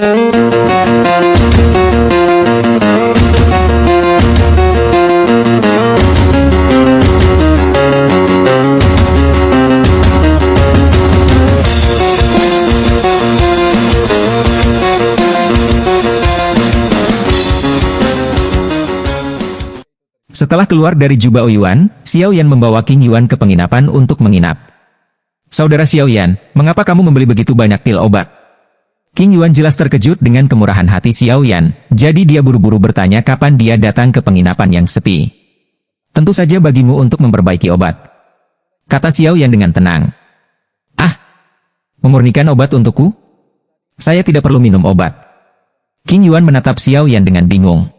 Setelah keluar dari jubah Ouyuan, Xiao Yan membawa King Yuan ke penginapan untuk menginap. Saudara Xiao Yan, mengapa kamu membeli begitu banyak pil obat? King Yuan jelas terkejut dengan kemurahan hati Xiao Yan, jadi dia buru-buru bertanya kapan dia datang ke penginapan yang sepi. Tentu saja bagimu untuk memperbaiki obat, kata Xiao Yan dengan tenang. Ah, memurnikan obat untukku? Saya tidak perlu minum obat. King Yuan menatap Xiao Yan dengan bingung.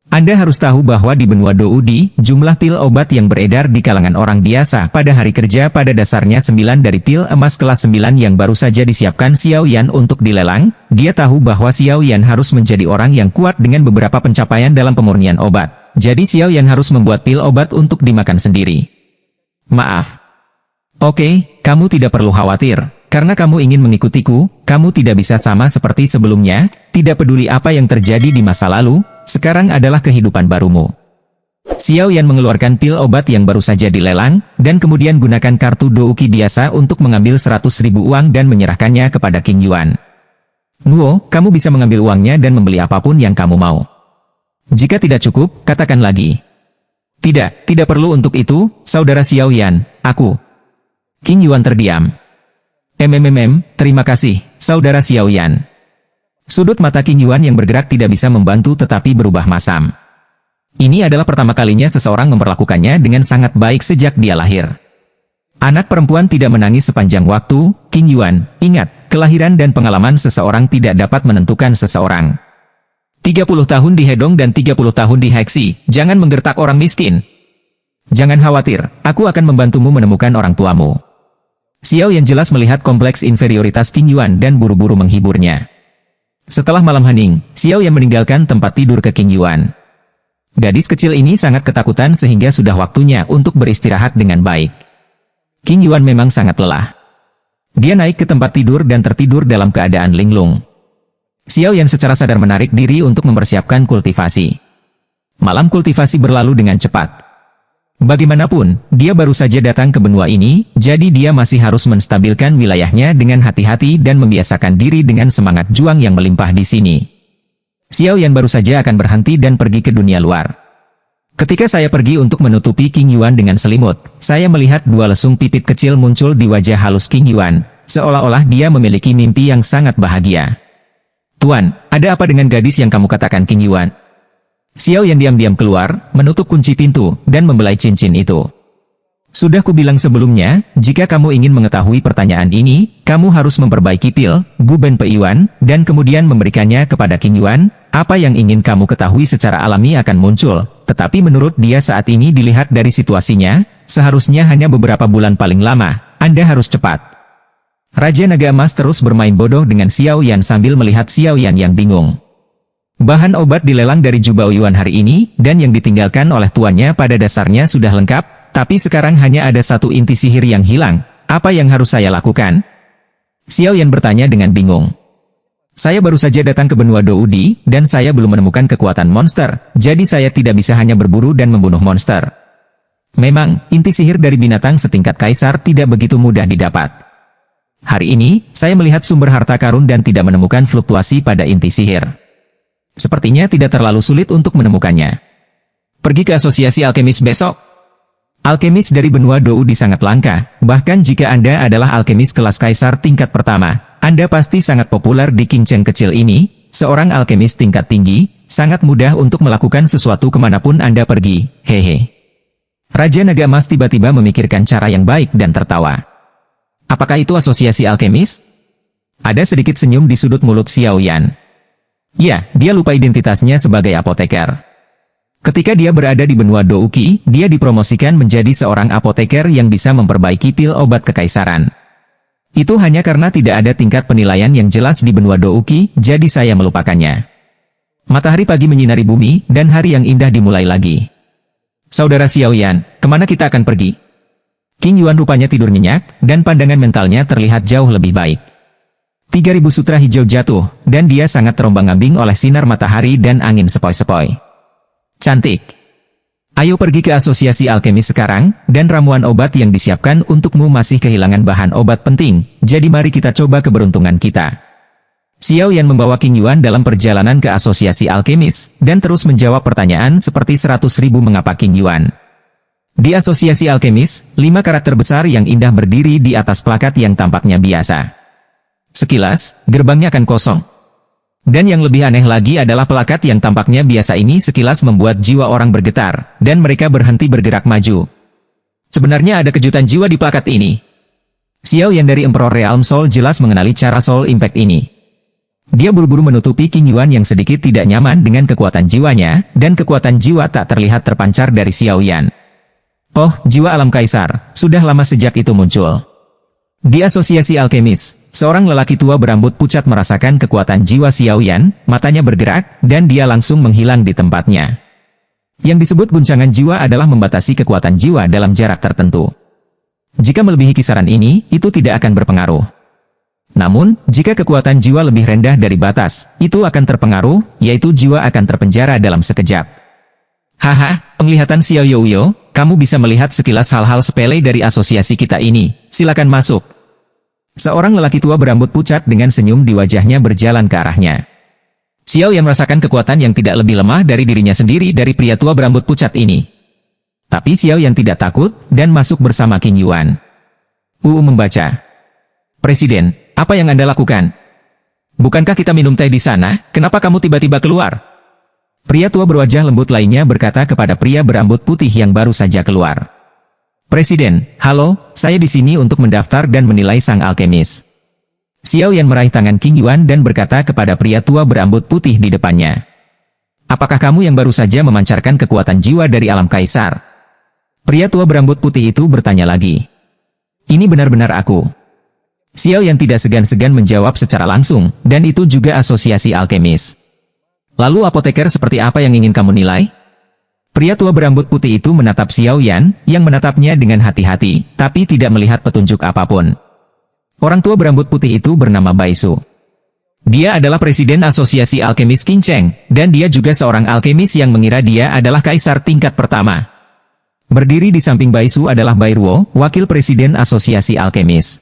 Anda harus tahu bahwa di benua Doudi, jumlah pil obat yang beredar di kalangan orang biasa pada hari kerja pada dasarnya 9 dari pil emas kelas 9 yang baru saja disiapkan Xiao Yan untuk dilelang. Dia tahu bahwa Xiao Yan harus menjadi orang yang kuat dengan beberapa pencapaian dalam pemurnian obat. Jadi Xiao Yan harus membuat pil obat untuk dimakan sendiri. Maaf. Oke, kamu tidak perlu khawatir. Karena kamu ingin mengikutiku, kamu tidak bisa sama seperti sebelumnya, tidak peduli apa yang terjadi di masa lalu, sekarang adalah kehidupan barumu. Xiao Yan mengeluarkan pil obat yang baru saja dilelang, dan kemudian gunakan kartu Douki biasa untuk mengambil 100.000 uang dan menyerahkannya kepada King Yuan. Nuo, kamu bisa mengambil uangnya dan membeli apapun yang kamu mau. Jika tidak cukup, katakan lagi. Tidak perlu untuk itu, saudara Xiao Yan, aku. King Yuan terdiam. Terima kasih, saudara Xiao Yan. Sudut mata King Yuan yang bergerak tidak bisa membantu tetapi berubah masam. Ini adalah pertama kalinya seseorang memperlakukannya dengan sangat baik sejak dia lahir. Anak perempuan tidak menangis sepanjang waktu, King Yuan, ingat, kelahiran dan pengalaman seseorang tidak dapat menentukan seseorang. 30 tahun di Hedong dan 30 tahun di Heksi, jangan menggertak orang miskin. Jangan khawatir, aku akan membantumu menemukan orang tuamu. Xiao Yan jelas melihat kompleks inferioritas King Yuan dan buru-buru menghiburnya. Setelah malam hening, Xiao Yan meninggalkan tempat tidur ke King Yuan. Gadis kecil ini sangat ketakutan sehingga sudah waktunya untuk beristirahat dengan baik. King Yuan memang sangat lelah. Dia naik ke tempat tidur dan tertidur dalam keadaan linglung. Xiao Yan secara sadar menarik diri untuk mempersiapkan kultivasi. Malam kultivasi berlalu dengan cepat. Bagaimanapun, dia baru saja datang ke benua ini, jadi dia masih harus menstabilkan wilayahnya dengan hati-hati dan membiasakan diri dengan semangat juang yang melimpah di sini. Xiao Yan baru saja akan berhenti dan pergi ke dunia luar. Ketika saya pergi untuk menutupi King Yuan dengan selimut, saya melihat dua lesung pipit kecil muncul di wajah halus King Yuan, seolah-olah dia memiliki mimpi yang sangat bahagia. Tuan, ada apa dengan gadis yang kamu katakan King Yuan? Xiao Yan diam-diam keluar, menutup kunci pintu, dan membelai cincin itu. Sudah kubilang sebelumnya, jika kamu ingin mengetahui pertanyaan ini, kamu harus memperbaiki pil, Gu Ben Pe Yuan, dan kemudian memberikannya kepada King Yuan. Apa yang ingin kamu ketahui secara alami akan muncul, tetapi menurut dia saat ini dilihat dari situasinya, seharusnya hanya beberapa bulan paling lama, Anda harus cepat. Raja Naga Emas terus bermain bodoh dengan Xiao Yan sambil melihat Xiao Yan yang bingung. Bahan obat dilelang dari jubah Ouyuan hari ini, dan yang ditinggalkan oleh tuannya pada dasarnya sudah lengkap, tapi sekarang hanya ada satu inti sihir yang hilang. Apa yang harus saya lakukan? Xiao Yan bertanya dengan bingung. Saya baru saja datang ke benua Doudi, dan saya belum menemukan kekuatan monster, jadi saya tidak bisa hanya berburu dan membunuh monster. Memang, inti sihir dari binatang setingkat kaisar tidak begitu mudah didapat. Hari ini, saya melihat sumber harta karun dan tidak menemukan fluktuasi pada inti sihir. Sepertinya tidak terlalu sulit untuk menemukannya. Pergi ke asosiasi alkemis besok. Alkemis dari benua Doudi sangat langka, bahkan jika Anda adalah alkemis kelas kaisar tingkat pertama, Anda pasti sangat populer di Qingcheng kecil ini, seorang alkemis tingkat tinggi, sangat mudah untuk melakukan sesuatu kemanapun Anda pergi, hehe. Raja Naga Emas tiba-tiba memikirkan cara yang baik dan tertawa. Apakah itu asosiasi alkemis? Ada sedikit senyum di sudut mulut Xiao Yan. Ya, dia lupa identitasnya sebagai apoteker. Ketika dia berada di benua Douki, dia dipromosikan menjadi seorang apoteker yang bisa memperbaiki pil obat kekaisaran. Itu hanya karena tidak ada tingkat penilaian yang jelas di benua Douki, jadi saya melupakannya. Matahari pagi menyinari bumi, dan hari yang indah dimulai lagi. Saudara Xiao Yan, kemana kita akan pergi? King Yuan rupanya tidur nyenyak, dan pandangan mentalnya terlihat jauh lebih baik. 3000 sutra hijau jatuh, dan dia sangat terombang-ambing oleh sinar matahari dan angin sepoi-sepoi. Cantik. Ayo pergi ke asosiasi alkemis sekarang, dan ramuan obat yang disiapkan untukmu masih kehilangan bahan obat penting, jadi mari kita coba keberuntungan kita. Xiao Yan membawa Qing Yuan dalam perjalanan ke asosiasi alkemis, dan terus menjawab pertanyaan seperti 100.000 mengapa Qing Yuan. Di asosiasi alkemis, 5 karakter besar yang indah berdiri di atas plakat yang tampaknya biasa. Sekilas, gerbangnya akan kosong. Dan yang lebih aneh lagi adalah plakat yang tampaknya biasa ini sekilas membuat jiwa orang bergetar, dan mereka berhenti bergerak maju. Sebenarnya ada kejutan jiwa di plakat ini. Xiao Yan dari Emperor Realm Soul jelas mengenali cara Soul Impact ini. Dia buru-buru menutupi Qing Yuan yang sedikit tidak nyaman dengan kekuatan jiwanya, dan kekuatan jiwa tak terlihat terpancar dari Xiao Yan. Oh, jiwa alam kaisar, sudah lama sejak itu muncul. Di asosiasi alkemis, seorang lelaki tua berambut pucat merasakan kekuatan jiwa Xiao Yan, matanya bergerak, dan dia langsung menghilang di tempatnya. Yang disebut guncangan jiwa adalah membatasi kekuatan jiwa dalam jarak tertentu. Jika melebihi kisaran ini, itu tidak akan berpengaruh. Namun, jika kekuatan jiwa lebih rendah dari batas, itu akan terpengaruh, yaitu jiwa akan terpenjara dalam sekejap. Haha, penglihatan Xiao Youyo, kamu bisa melihat sekilas hal-hal sepele dari asosiasi kita ini, silakan masuk. Seorang lelaki tua berambut pucat dengan senyum di wajahnya berjalan ke arahnya. Xiao yang merasakan kekuatan yang tidak lebih lemah dari dirinya sendiri dari pria tua berambut pucat ini. Tapi Xiao yang tidak takut, dan masuk bersama Qing Yuan. Membaca. Presiden, apa yang Anda lakukan? Bukankah kita minum teh di sana, kenapa kamu tiba-tiba keluar? Pria tua berwajah lembut lainnya berkata kepada pria berambut putih yang baru saja keluar. Presiden, halo, saya di sini untuk mendaftar dan menilai sang alkemis. Xiao Yan meraih tangan Qing Yuan dan berkata kepada pria tua berambut putih di depannya. Apakah kamu yang baru saja memancarkan kekuatan jiwa dari alam kaisar? Pria tua berambut putih itu bertanya lagi. Ini benar-benar aku. Xiao Yan tidak segan-segan menjawab secara langsung, dan itu juga asosiasi alkemis. Lalu apoteker seperti apa yang ingin kamu nilai? Pria tua berambut putih itu menatap Xiao Yan, yang menatapnya dengan hati-hati, tapi tidak melihat petunjuk apapun. Orang tua berambut putih itu bernama Bai Su. Dia adalah presiden asosiasi alkemis Qing Cheng, dan dia juga seorang alkemis yang mengira dia adalah kaisar tingkat pertama. Berdiri di samping Bai Su adalah Bai Ruo, wakil presiden asosiasi alkemis.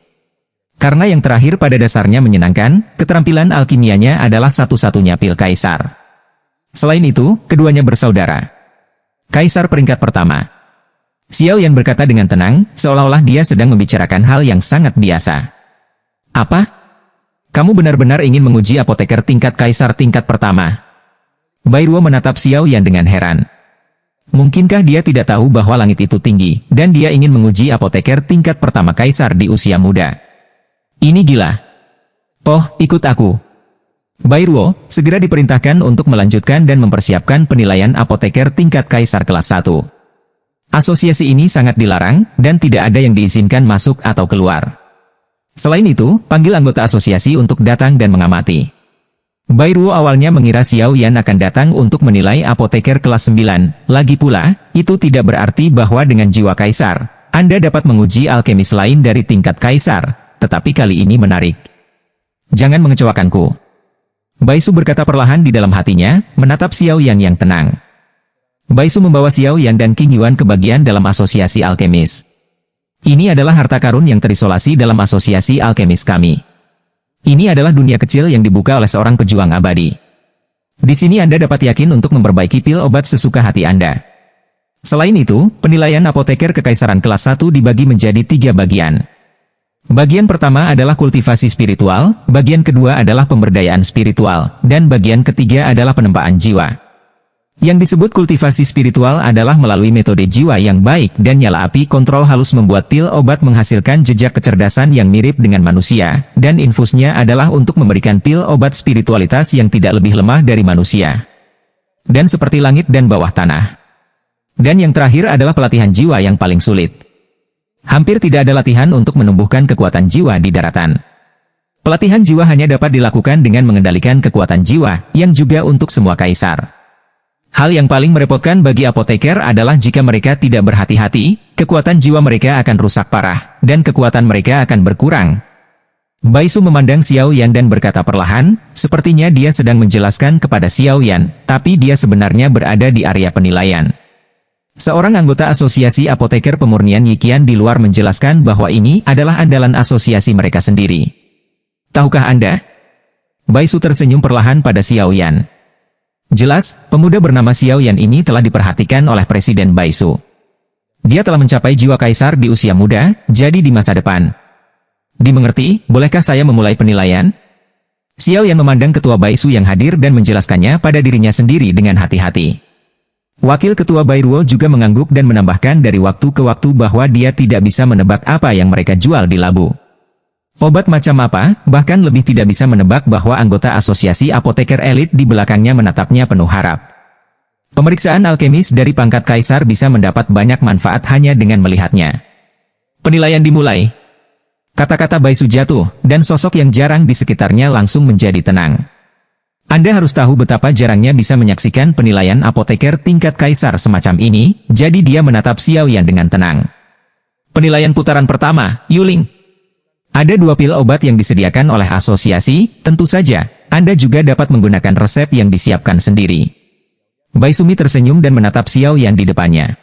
Karena yang terakhir pada dasarnya menyenangkan, keterampilan alkimianya adalah satu-satunya pil kaisar. Selain itu, keduanya bersaudara. Kaisar peringkat pertama. Xiao Yan berkata dengan tenang, seolah-olah dia sedang membicarakan hal yang sangat biasa. Apa? Kamu benar-benar ingin menguji apoteker tingkat kaisar tingkat pertama? Bai Ruo menatap Xiao Yan dengan heran. Mungkinkah dia tidak tahu bahwa langit itu tinggi, dan dia ingin menguji apoteker tingkat pertama kaisar di usia muda? Ini gila. Oh, ikut aku. Bai Ruo segera diperintahkan untuk melanjutkan dan mempersiapkan penilaian apoteker tingkat kaisar kelas 1. Asosiasi ini sangat dilarang, dan tidak ada yang diizinkan masuk atau keluar. Selain itu, panggil anggota asosiasi untuk datang dan mengamati. Bai Ruo awalnya mengira Xiao Yan akan datang untuk menilai apoteker kelas 9, lagi pula, itu tidak berarti bahwa dengan jiwa kaisar, Anda dapat menguji alkemis lain dari tingkat kaisar, tetapi kali ini menarik. Jangan mengecewakanku. Bai Su berkata perlahan di dalam hatinya, menatap Xiao Yan yang tenang. Bai Su membawa Xiao Yan dan Qing Yuan ke bagian dalam asosiasi alkemis. Ini adalah harta karun yang terisolasi dalam asosiasi alkemis kami. Ini adalah dunia kecil yang dibuka oleh seorang pejuang abadi. Di sini Anda dapat yakin untuk memperbaiki pil obat sesuka hati Anda. Selain itu, penilaian apoteker kekaisaran kelas 1 dibagi menjadi 3 bagian. Bagian pertama adalah kultivasi spiritual, bagian kedua adalah pemberdayaan spiritual, dan bagian ketiga adalah penempaan jiwa. Yang disebut kultivasi spiritual adalah melalui metode jiwa yang baik dan nyala api kontrol halus membuat pil obat menghasilkan jejak kecerdasan yang mirip dengan manusia, dan infusnya adalah untuk memberikan pil obat spiritualitas yang tidak lebih lemah dari manusia. Dan seperti langit dan bawah tanah. Dan yang terakhir adalah pelatihan jiwa yang paling sulit. Hampir tidak ada latihan untuk menumbuhkan kekuatan jiwa di daratan. Pelatihan jiwa hanya dapat dilakukan dengan mengendalikan kekuatan jiwa, yang juga untuk semua kaisar. Hal yang paling merepotkan bagi apoteker adalah jika mereka tidak berhati-hati, kekuatan jiwa mereka akan rusak parah, dan kekuatan mereka akan berkurang. Bai Su memandang Xiao Yan dan berkata perlahan, sepertinya dia sedang menjelaskan kepada Xiao Yan, tapi dia sebenarnya berada di area penilaian. Seorang anggota asosiasi apoteker pemurnian Yiqian di luar menjelaskan bahwa ini adalah andalan asosiasi mereka sendiri. Tahukah Anda? Bai Su tersenyum perlahan pada Xiao Yan. Jelas, pemuda bernama Xiao Yan ini telah diperhatikan oleh Presiden Bai Su. Dia telah mencapai jiwa kaisar di usia muda, jadi di masa depan. Dimengerti, bolehkah saya memulai penilaian? Xiao Yan memandang ketua Bai Su yang hadir dan menjelaskannya pada dirinya sendiri dengan hati-hati. Wakil ketua Bai Ruo juga mengangguk dan menambahkan dari waktu ke waktu bahwa dia tidak bisa menebak apa yang mereka jual di labu. Obat macam apa, bahkan lebih tidak bisa menebak bahwa anggota asosiasi apoteker elit di belakangnya menatapnya penuh harap. Pemeriksaan alkemis dari pangkat kaisar bisa mendapat banyak manfaat hanya dengan melihatnya. Penilaian dimulai. Kata-kata Bai Su jatuh, dan sosok yang jarang di sekitarnya langsung menjadi tenang. Anda harus tahu betapa jarangnya bisa menyaksikan penilaian apoteker tingkat kaisar semacam ini, jadi dia menatap Xiao Yan dengan tenang. Penilaian putaran pertama, Yuling. Ada 2 pil obat yang disediakan oleh asosiasi, tentu saja, Anda juga dapat menggunakan resep yang disiapkan sendiri. Bai Sumi tersenyum dan menatap Xiao Yan di depannya.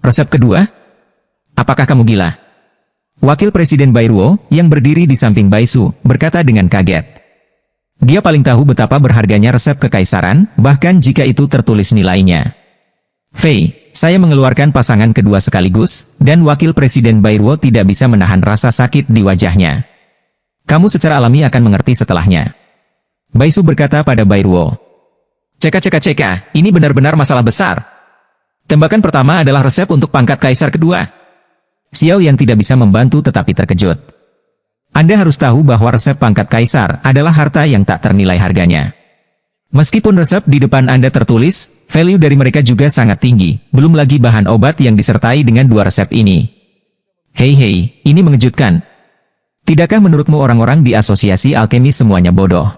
Resep kedua? Apakah kamu gila? Wakil Presiden Bai Ruo, yang berdiri di samping Bai Su, berkata dengan kaget. Dia paling tahu betapa berharganya resep kekaisaran, bahkan jika itu tertulis nilainya. Fei, saya mengeluarkan pasangan kedua sekaligus, dan Wakil Presiden Bai Ruo tidak bisa menahan rasa sakit di wajahnya. Kamu secara alami akan mengerti setelahnya. Bai Su berkata pada Bai Ruo. Ceka, ini benar-benar masalah besar. Tembakan pertama adalah resep untuk pangkat kaisar kedua. Xiao Yan tidak bisa membantu tetapi terkejut. Anda harus tahu bahwa resep pangkat kaisar adalah harta yang tak ternilai harganya. Meskipun resep di depan Anda tertulis, value dari mereka juga sangat tinggi, belum lagi bahan obat yang disertai dengan 2 resep ini. Hei, ini mengejutkan. Tidakkah menurutmu orang-orang di asosiasi alkemi semuanya bodoh?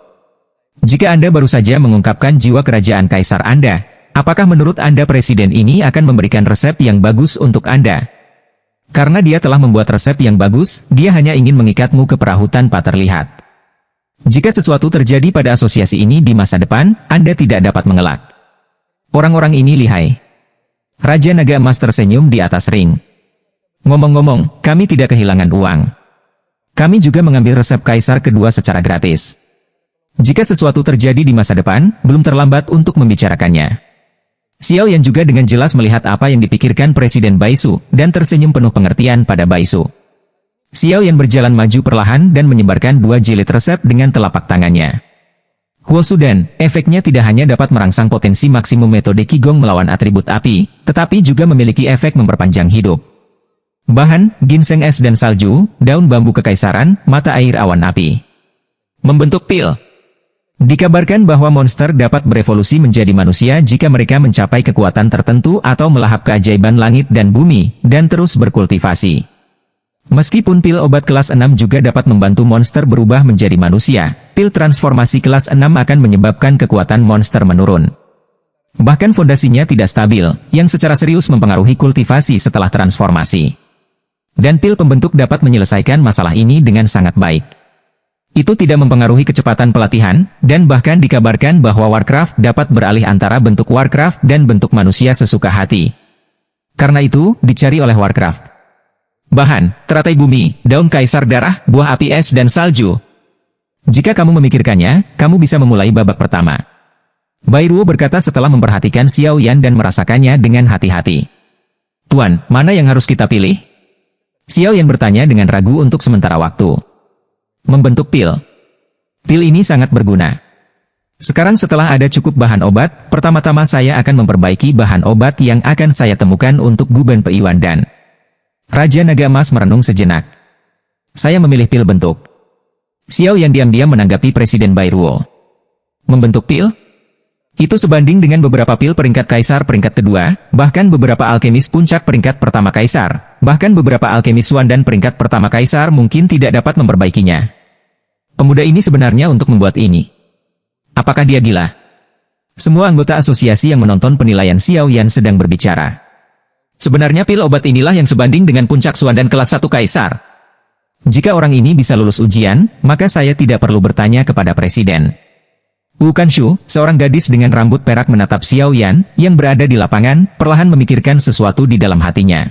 Jika Anda baru saja mengungkapkan jiwa kerajaan kaisar Anda, apakah menurut Anda presiden ini akan memberikan resep yang bagus untuk Anda? Karena dia telah membuat resep yang bagus, dia hanya ingin mengikatmu ke perahu tanpa terlihat. Jika sesuatu terjadi pada asosiasi ini di masa depan, Anda tidak dapat mengelak. Orang-orang ini lihai. Raja Naga Emas tersenyum di atas ring. Ngomong-ngomong, kami tidak kehilangan uang. Kami juga mengambil resep kaisar kedua secara gratis. Jika sesuatu terjadi di masa depan, belum terlambat untuk membicarakannya. Xiao Yan juga dengan jelas melihat apa yang dipikirkan Presiden Bai Su, dan tersenyum penuh pengertian pada Bai Su. Xiao Yan berjalan maju perlahan dan menyebarkan 2 jilid resep dengan telapak tangannya. Huosudan, efeknya tidak hanya dapat merangsang potensi maksimum metode Qigong melawan atribut api, tetapi juga memiliki efek memperpanjang hidup. Bahan, ginseng es dan salju, daun bambu kekaisaran, mata air awan api. Membentuk pil. Dikabarkan bahwa monster dapat berevolusi menjadi manusia jika mereka mencapai kekuatan tertentu atau melahap keajaiban langit dan bumi, dan terus berkultivasi. Meskipun pil obat kelas 6 juga dapat membantu monster berubah menjadi manusia, pil transformasi kelas 6 akan menyebabkan kekuatan monster menurun. Bahkan fondasinya tidak stabil, yang secara serius mempengaruhi kultivasi setelah transformasi. Dan pil pembentuk dapat menyelesaikan masalah ini dengan sangat baik. Itu tidak mempengaruhi kecepatan pelatihan, dan bahkan dikabarkan bahwa Warcraft dapat beralih antara bentuk Warcraft dan bentuk manusia sesuka hati. Karena itu, dicari oleh Warcraft. Bahan, teratai bumi, daun kaisar darah, buah api es dan salju. Jika kamu memikirkannya, kamu bisa memulai babak pertama. Bai Ruo berkata setelah memperhatikan Xiao Yan dan merasakannya dengan hati-hati. Tuan, mana yang harus kita pilih? Xiao Yan bertanya dengan ragu untuk sementara waktu. Membentuk pil. Pil ini sangat berguna. Sekarang setelah ada cukup bahan obat, pertama-tama saya akan memperbaiki bahan obat yang akan saya temukan untuk Guban Peiwan dan... Raja Naga Emas merenung sejenak. Saya memilih pil bentuk. Xiao yang diam-diam menanggapi Presiden Bai Ruo. Membentuk pil? Itu sebanding dengan beberapa pil peringkat kaisar peringkat kedua, bahkan beberapa alkemis puncak peringkat pertama kaisar, bahkan beberapa alkemis Wan dan peringkat pertama kaisar mungkin tidak dapat memperbaikinya. Pemuda ini sebenarnya untuk membuat ini. Apakah dia gila? Semua anggota asosiasi yang menonton penilaian Xiao Yan sedang berbicara. Sebenarnya pil obat inilah yang sebanding dengan puncak Wan dan kelas 1 kaisar. Jika orang ini bisa lulus ujian, maka saya tidak perlu bertanya kepada presiden. Wu Kanshu, seorang gadis dengan rambut perak menatap Xiao Yan, yang berada di lapangan, perlahan memikirkan sesuatu di dalam hatinya.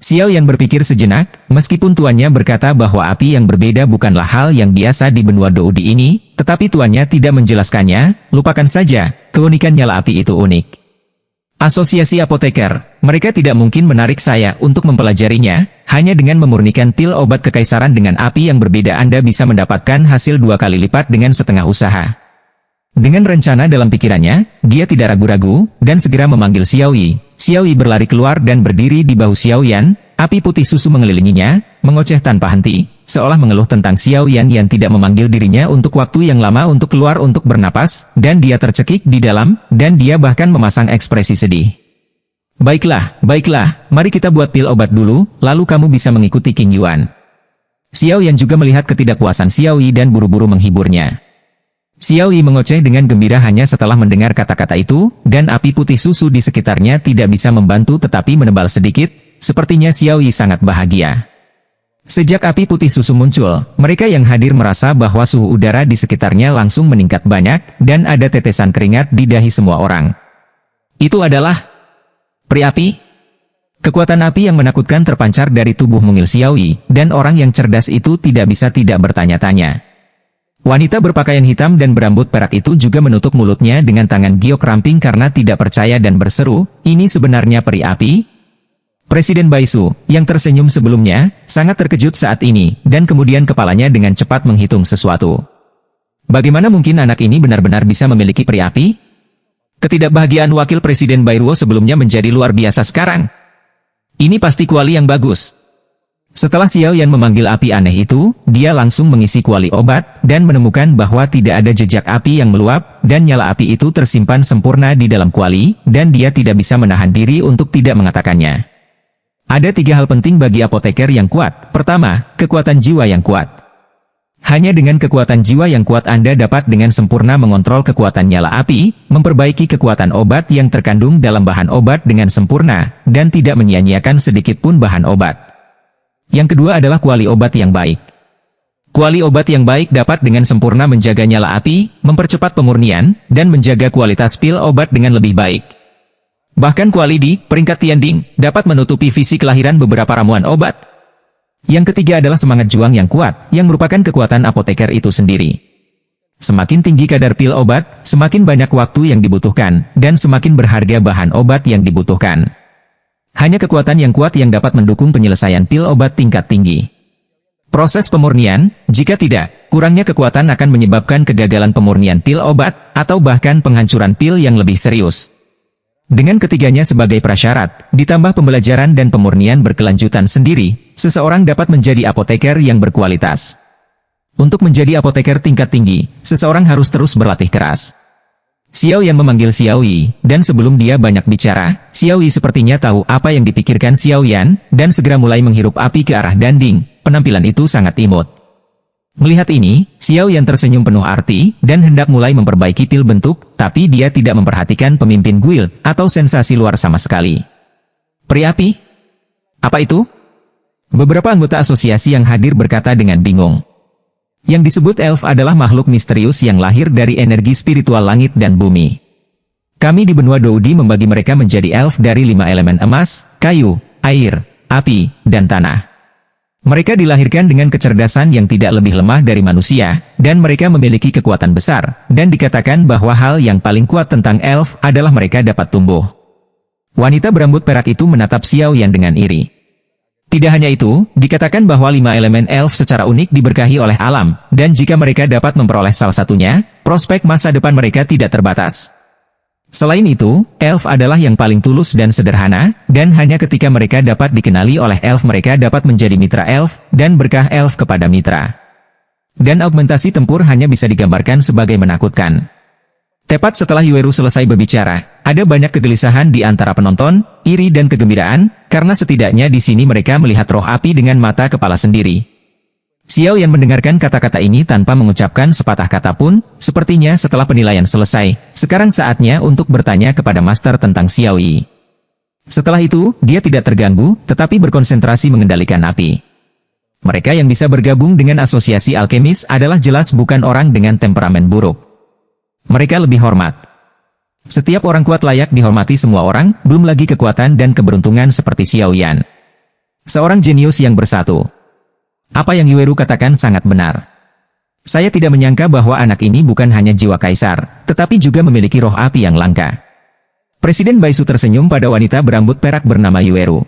Xiao Yan berpikir sejenak, meskipun tuannya berkata bahwa api yang berbeda bukanlah hal yang biasa di benua Doudi ini, tetapi tuannya tidak menjelaskannya, lupakan saja, keunikan nyala api itu unik. Asosiasi apoteker, mereka tidak mungkin menarik saya untuk mempelajarinya, hanya dengan memurnikan pil obat kekaisaran dengan api yang berbeda Anda bisa mendapatkan hasil 2 kali lipat dengan setengah usaha. Dengan rencana dalam pikirannya, dia tidak ragu-ragu, dan segera memanggil Xiao Yi. Xiao Yi berlari keluar dan berdiri di bahu Xiao Yan, api putih susu mengelilinginya, mengoceh tanpa henti, seolah mengeluh tentang Xiao Yan yang tidak memanggil dirinya untuk waktu yang lama untuk keluar untuk bernapas, dan dia tercekik di dalam, dan dia bahkan memasang ekspresi sedih. Baiklah, mari kita buat pil obat dulu, lalu kamu bisa mengikuti King Yuan. Xiao Yan juga melihat ketidakpuasan Xiao Yi dan buru-buru menghiburnya. Xiao Yi mengoceh dengan gembira hanya setelah mendengar kata-kata itu, dan api putih susu di sekitarnya tidak bisa membantu tetapi menebal sedikit, sepertinya Xiao Yi sangat bahagia. Sejak api putih susu muncul, mereka yang hadir merasa bahwa suhu udara di sekitarnya langsung meningkat banyak, dan ada tetesan keringat di dahi semua orang. Itu adalah peri api. Kekuatan api yang menakutkan terpancar dari tubuh mungil Xiao Yi, dan orang yang cerdas itu tidak bisa tidak bertanya-tanya. Wanita berpakaian hitam dan berambut perak itu juga menutup mulutnya dengan tangan giok ramping karena tidak percaya dan berseru, ini sebenarnya peri api? Presiden Baisu, yang tersenyum sebelumnya, sangat terkejut saat ini, dan kemudian kepalanya dengan cepat menghitung sesuatu. Bagaimana mungkin anak ini benar-benar bisa memiliki peri api? Ketidakbahagiaan Wakil Presiden Bairuo sebelumnya menjadi luar biasa sekarang. Ini pasti kuali yang bagus. Setelah Xiao Yan memanggil api aneh itu, dia langsung mengisi kuali obat, dan menemukan bahwa tidak ada jejak api yang meluap, dan nyala api itu tersimpan sempurna di dalam kuali, dan dia tidak bisa menahan diri untuk tidak mengatakannya. Ada 3 hal penting bagi apoteker yang kuat. Pertama, kekuatan jiwa yang kuat. Hanya dengan kekuatan jiwa yang kuat Anda dapat dengan sempurna mengontrol kekuatan nyala api, memperbaiki kekuatan obat yang terkandung dalam bahan obat dengan sempurna, dan tidak menyia-nyiakan sedikit pun bahan obat. Yang kedua adalah kuali obat yang baik. Kuali obat yang baik dapat dengan sempurna menjaga nyala api, mempercepat pemurnian, dan menjaga kualitas pil obat dengan lebih baik. Bahkan kuali di peringkat Tianding dapat menutupi visi kelahiran beberapa ramuan obat. Yang ketiga adalah semangat juang yang kuat, yang merupakan kekuatan apoteker itu sendiri. Semakin tinggi kadar pil obat, semakin banyak waktu yang dibutuhkan, dan semakin berharga bahan obat yang dibutuhkan. Hanya kekuatan yang kuat yang dapat mendukung penyelesaian pil obat tingkat tinggi. Proses pemurnian, jika tidak, kurangnya kekuatan akan menyebabkan kegagalan pemurnian pil obat, atau bahkan penghancuran pil yang lebih serius. Dengan ketiganya sebagai prasyarat, ditambah pembelajaran dan pemurnian berkelanjutan sendiri, seseorang dapat menjadi apoteker yang berkualitas. Untuk menjadi apoteker tingkat tinggi, seseorang harus terus berlatih keras. Xiao Yan memanggil Xiao Yi, dan sebelum dia banyak bicara, Xiao Yi sepertinya tahu apa yang dipikirkan Xiao Yan, dan segera mulai menghirup api ke arah danding. Penampilan itu sangat imut. Melihat ini, Xiao Yan tersenyum penuh arti, dan hendak mulai memperbaiki pil bentuk, tapi dia tidak memperhatikan pemimpin guild, atau sensasi luar sama sekali. Peri api? Apa itu? Beberapa anggota asosiasi yang hadir berkata dengan bingung. Yang disebut elf adalah makhluk misterius yang lahir dari energi spiritual langit dan bumi. Kami di benua Doudi membagi mereka menjadi elf dari 5 elemen emas, kayu, air, api, dan tanah. Mereka dilahirkan dengan kecerdasan yang tidak lebih lemah dari manusia, dan mereka memiliki kekuatan besar, dan dikatakan bahwa hal yang paling kuat tentang elf adalah mereka dapat tumbuh. Wanita berambut perak itu menatap Xiao Yan dengan iri. Tidak hanya itu, dikatakan bahwa 5 elemen elf secara unik diberkahi oleh alam, dan jika mereka dapat memperoleh salah satunya, prospek masa depan mereka tidak terbatas. Selain itu, elf adalah yang paling tulus dan sederhana, dan hanya ketika mereka dapat dikenali oleh elf mereka dapat menjadi mitra elf, dan berkah elf kepada mitra. Dan augmentasi tempur hanya bisa digambarkan sebagai menakutkan. Tepat setelah Yueru selesai berbicara, ada banyak kegelisahan di antara penonton, iri dan kegembiraan, karena setidaknya di sini mereka melihat roh api dengan mata kepala sendiri. Xiao Yan mendengarkan kata-kata ini tanpa mengucapkan sepatah kata pun, sepertinya setelah penilaian selesai, sekarang saatnya untuk bertanya kepada Master tentang Xiao Yi. Setelah itu, dia tidak terganggu, tetapi berkonsentrasi mengendalikan api. Mereka yang bisa bergabung dengan asosiasi alkemis adalah jelas bukan orang dengan temperamen buruk. Mereka lebih hormat. Setiap orang kuat layak dihormati semua orang, belum lagi kekuatan dan keberuntungan seperti Xiao Yan. Seorang jenius yang bersatu. Apa yang Yueru katakan sangat benar. Saya tidak menyangka bahwa anak ini bukan hanya jiwa kaisar, tetapi juga memiliki roh api yang langka. Presiden Baisu tersenyum pada wanita berambut perak bernama Yueru.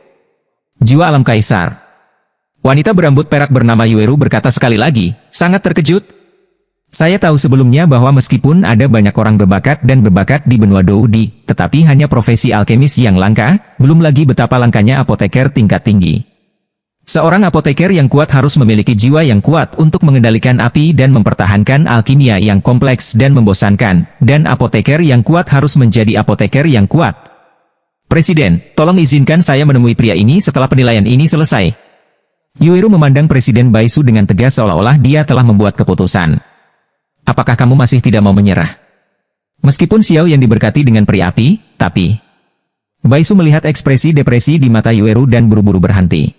Jiwa alam kaisar. Wanita berambut perak bernama Yueru berkata sekali lagi, sangat terkejut. Saya tahu sebelumnya bahwa meskipun ada banyak orang berbakat dan berbakat di benua Doudi, tetapi hanya profesi alkemis yang langka, belum lagi betapa langkanya apoteker tingkat tinggi. Seorang apoteker yang kuat harus memiliki jiwa yang kuat untuk mengendalikan api dan mempertahankan alkimia yang kompleks dan membosankan, dan apoteker yang kuat harus menjadi apoteker yang kuat. Presiden, tolong izinkan saya menemui pria ini setelah penilaian ini selesai. Yueru memandang Presiden Baisu dengan tegas seolah-olah dia telah membuat keputusan. Apakah kamu masih tidak mau menyerah? Meskipun Xiao yang diberkati dengan peri api, tapi... Baisu melihat ekspresi depresi di mata Yueru dan buru-buru berhenti.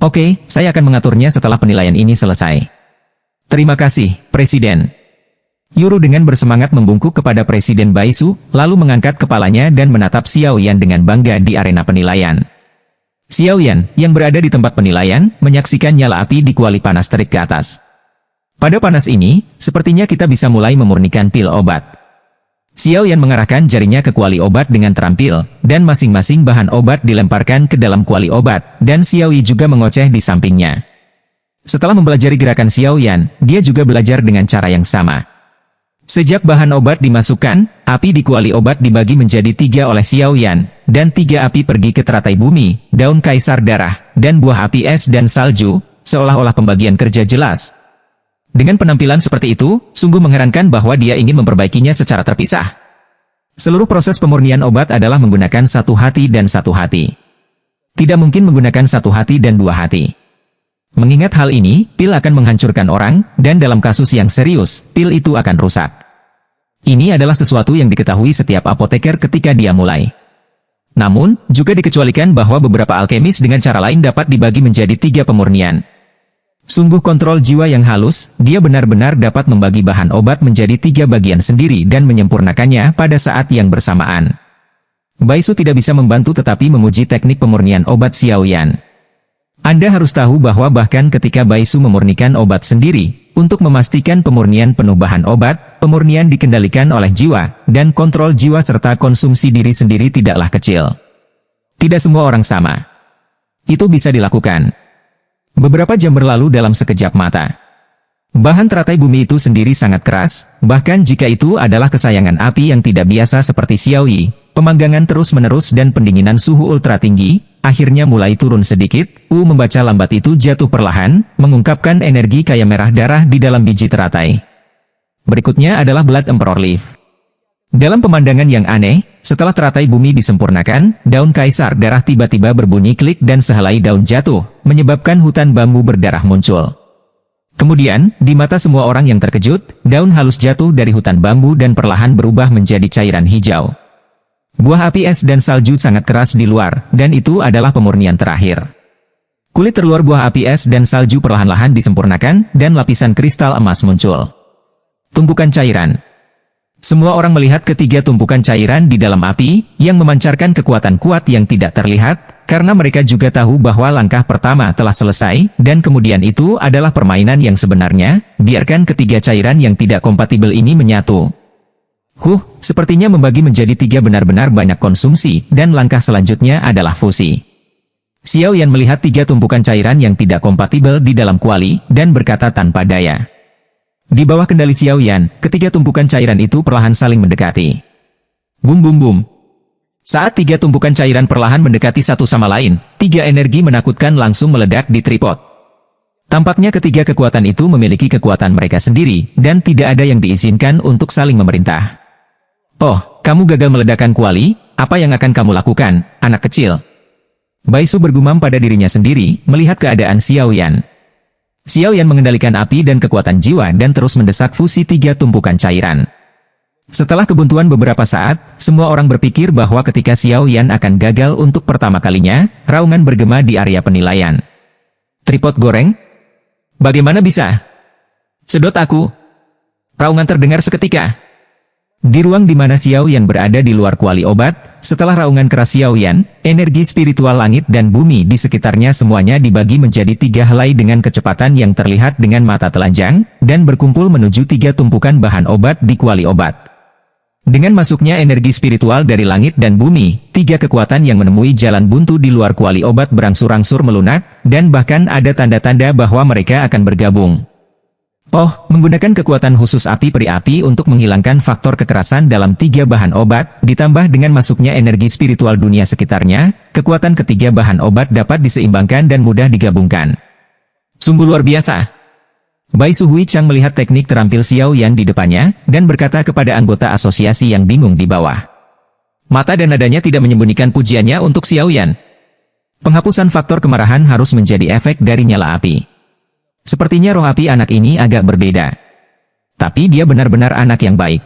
Oke, saya akan mengaturnya setelah penilaian ini selesai. Terima kasih, Presiden. Yueru dengan bersemangat membungkuk kepada Presiden Baisu, lalu mengangkat kepalanya dan menatap Xiao Yan dengan bangga di arena penilaian. Xiao Yan, yang berada di tempat penilaian, menyaksikan nyala api di kuali panas terik ke atas. Pada panas ini, sepertinya kita bisa mulai memurnikan pil obat. Xiao Yan mengarahkan jarinya ke kuali obat dengan terampil, dan masing-masing bahan obat dilemparkan ke dalam kuali obat, dan Xiao Yi juga mengoceh di sampingnya. Setelah mempelajari gerakan Xiao Yan, dia juga belajar dengan cara yang sama. Sejak bahan obat dimasukkan, api di kuali obat dibagi menjadi 3 oleh Xiao Yan, dan 3 api pergi ke teratai bumi, daun kaisar darah, dan buah api es dan salju, seolah-olah pembagian kerja jelas. Dengan penampilan seperti itu, sungguh mengherankan bahwa dia ingin memperbaikinya secara terpisah. Seluruh proses pemurnian obat adalah menggunakan satu hati dan satu hati. Tidak mungkin menggunakan satu hati dan 2 hati. Mengingat hal ini, pil akan menghancurkan orang, dan dalam kasus yang serius, pil itu akan rusak. Ini adalah sesuatu yang diketahui setiap apoteker ketika dia mulai. Namun, juga dikecualikan bahwa beberapa alkemis dengan cara lain dapat dibagi menjadi 3 pemurnian. Sungguh kontrol jiwa yang halus, dia benar-benar dapat membagi bahan obat menjadi 3 bagian sendiri dan menyempurnakannya pada saat yang bersamaan. Baisu tidak bisa membantu tetapi memuji teknik pemurnian obat Xiao Yan. Anda harus tahu bahwa bahkan ketika Baisu memurnikan obat sendiri, untuk memastikan pemurnian penuh bahan obat, pemurnian dikendalikan oleh jiwa, dan kontrol jiwa serta konsumsi diri sendiri tidaklah kecil. Tidak semua orang sama. Itu bisa dilakukan. Beberapa jam berlalu dalam sekejap mata. Bahan teratai bumi itu sendiri sangat keras, bahkan jika itu adalah kesayangan api yang tidak biasa seperti Xiao Yi, pemanggangan terus-menerus dan pendinginan suhu ultra tinggi, akhirnya mulai turun sedikit. Membaca lambat itu jatuh perlahan, mengungkapkan energi kaya merah darah di dalam biji teratai. Berikutnya adalah Blood Emperor Leaf. Dalam pemandangan yang aneh, setelah teratai bumi disempurnakan, daun kaisar darah tiba-tiba berbunyi klik dan sehelai daun jatuh, menyebabkan hutan bambu berdarah muncul. Kemudian, di mata semua orang yang terkejut, daun halus jatuh dari hutan bambu dan perlahan berubah menjadi cairan hijau. Buah api es dan salju sangat keras di luar, dan itu adalah pemurnian terakhir. Kulit terluar buah api es dan salju perlahan-lahan disempurnakan, dan lapisan kristal emas muncul. Tumpukan cairan. Semua orang melihat ketiga tumpukan cairan di dalam api, yang memancarkan kekuatan kuat yang tidak terlihat, karena mereka juga tahu bahwa langkah pertama telah selesai, dan kemudian itu adalah permainan yang sebenarnya, biarkan ketiga cairan yang tidak kompatibel ini menyatu. Sepertinya membagi menjadi 3 benar-benar banyak konsumsi, dan langkah selanjutnya adalah fusi. Xiao Yan melihat 3 tumpukan cairan yang tidak kompatibel di dalam kuali, dan berkata tanpa daya. Di bawah kendali Xiao Yan, ketiga tumpukan cairan itu perlahan saling mendekati. Bum bum bum. Saat 3 tumpukan cairan perlahan mendekati satu sama lain, 3 energi menakutkan langsung meledak di tripod. Tampaknya ketiga kekuatan itu memiliki kekuatan mereka sendiri, dan tidak ada yang diizinkan untuk saling memerintah. Oh, kamu gagal meledakkan kuali, apa yang akan kamu lakukan, anak kecil? Baisu bergumam pada dirinya sendiri, melihat keadaan Xiao Yan. Xiao Yan mengendalikan api dan kekuatan jiwa dan terus mendesak fusi 3 tumpukan cairan. Setelah kebuntuan beberapa saat, semua orang berpikir bahwa ketika Xiao Yan akan gagal untuk pertama kalinya, raungan bergema di area penilaian. Tripod goreng? Bagaimana bisa? Sedot aku. Raungan terdengar seketika. Di ruang di mana Xiao Yan berada di luar kuali obat, setelah raungan keras Xiao Yan, energi spiritual langit dan bumi di sekitarnya semuanya dibagi menjadi 3 helai dengan kecepatan yang terlihat dengan mata telanjang, dan berkumpul menuju 3 tumpukan bahan obat di kuali obat. Dengan masuknya energi spiritual dari langit dan bumi, 3 kekuatan yang menemui jalan buntu di luar kuali obat berangsur-angsur melunak, dan bahkan ada tanda-tanda bahwa mereka akan bergabung. Oh, menggunakan kekuatan khusus api peri api untuk menghilangkan faktor kekerasan dalam 3 bahan obat, ditambah dengan masuknya energi spiritual dunia sekitarnya, kekuatan ketiga bahan obat dapat diseimbangkan dan mudah digabungkan. Sungguh luar biasa. Bai Suhui Chang melihat teknik terampil Xiao Yan di depannya, dan berkata kepada anggota asosiasi yang bingung di bawah. Mata dan nadanya tidak menyembunyikan pujiannya untuk Xiao Yan. Penghapusan faktor kemarahan harus menjadi efek dari nyala api. Sepertinya roh api anak ini agak berbeda. Tapi dia benar-benar anak yang baik.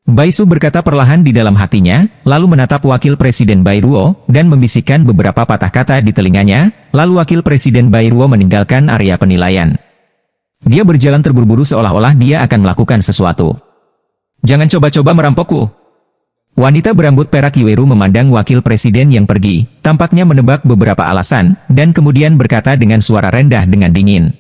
Bai Su berkata perlahan di dalam hatinya, lalu menatap Wakil Presiden Bai Ruo, dan membisikkan beberapa patah kata di telinganya, lalu Wakil Presiden Bai Ruo meninggalkan area penilaian. Dia berjalan terburu-buru seolah-olah dia akan melakukan sesuatu. Jangan coba-coba merampokku. Wanita berambut perak Yueru memandang Wakil Presiden yang pergi, tampaknya menebak beberapa alasan, dan kemudian berkata dengan suara rendah dengan dingin.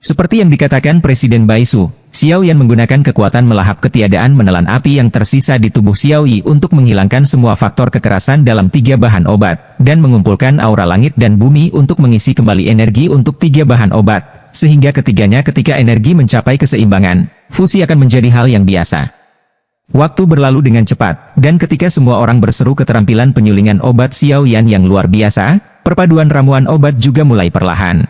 Seperti yang dikatakan Presiden Bai Su, Xiao Yan menggunakan kekuatan melahap ketiadaan menelan api yang tersisa di tubuh Xiao Yi untuk menghilangkan semua faktor kekerasan dalam 3 bahan obat, dan mengumpulkan aura langit dan bumi untuk mengisi kembali energi untuk 3 bahan obat, sehingga ketiganya ketika energi mencapai keseimbangan, fusi akan menjadi hal yang biasa. Waktu berlalu dengan cepat, dan ketika semua orang berseru keterampilan penyulingan obat Xiao Yan yang luar biasa, perpaduan ramuan obat juga mulai perlahan.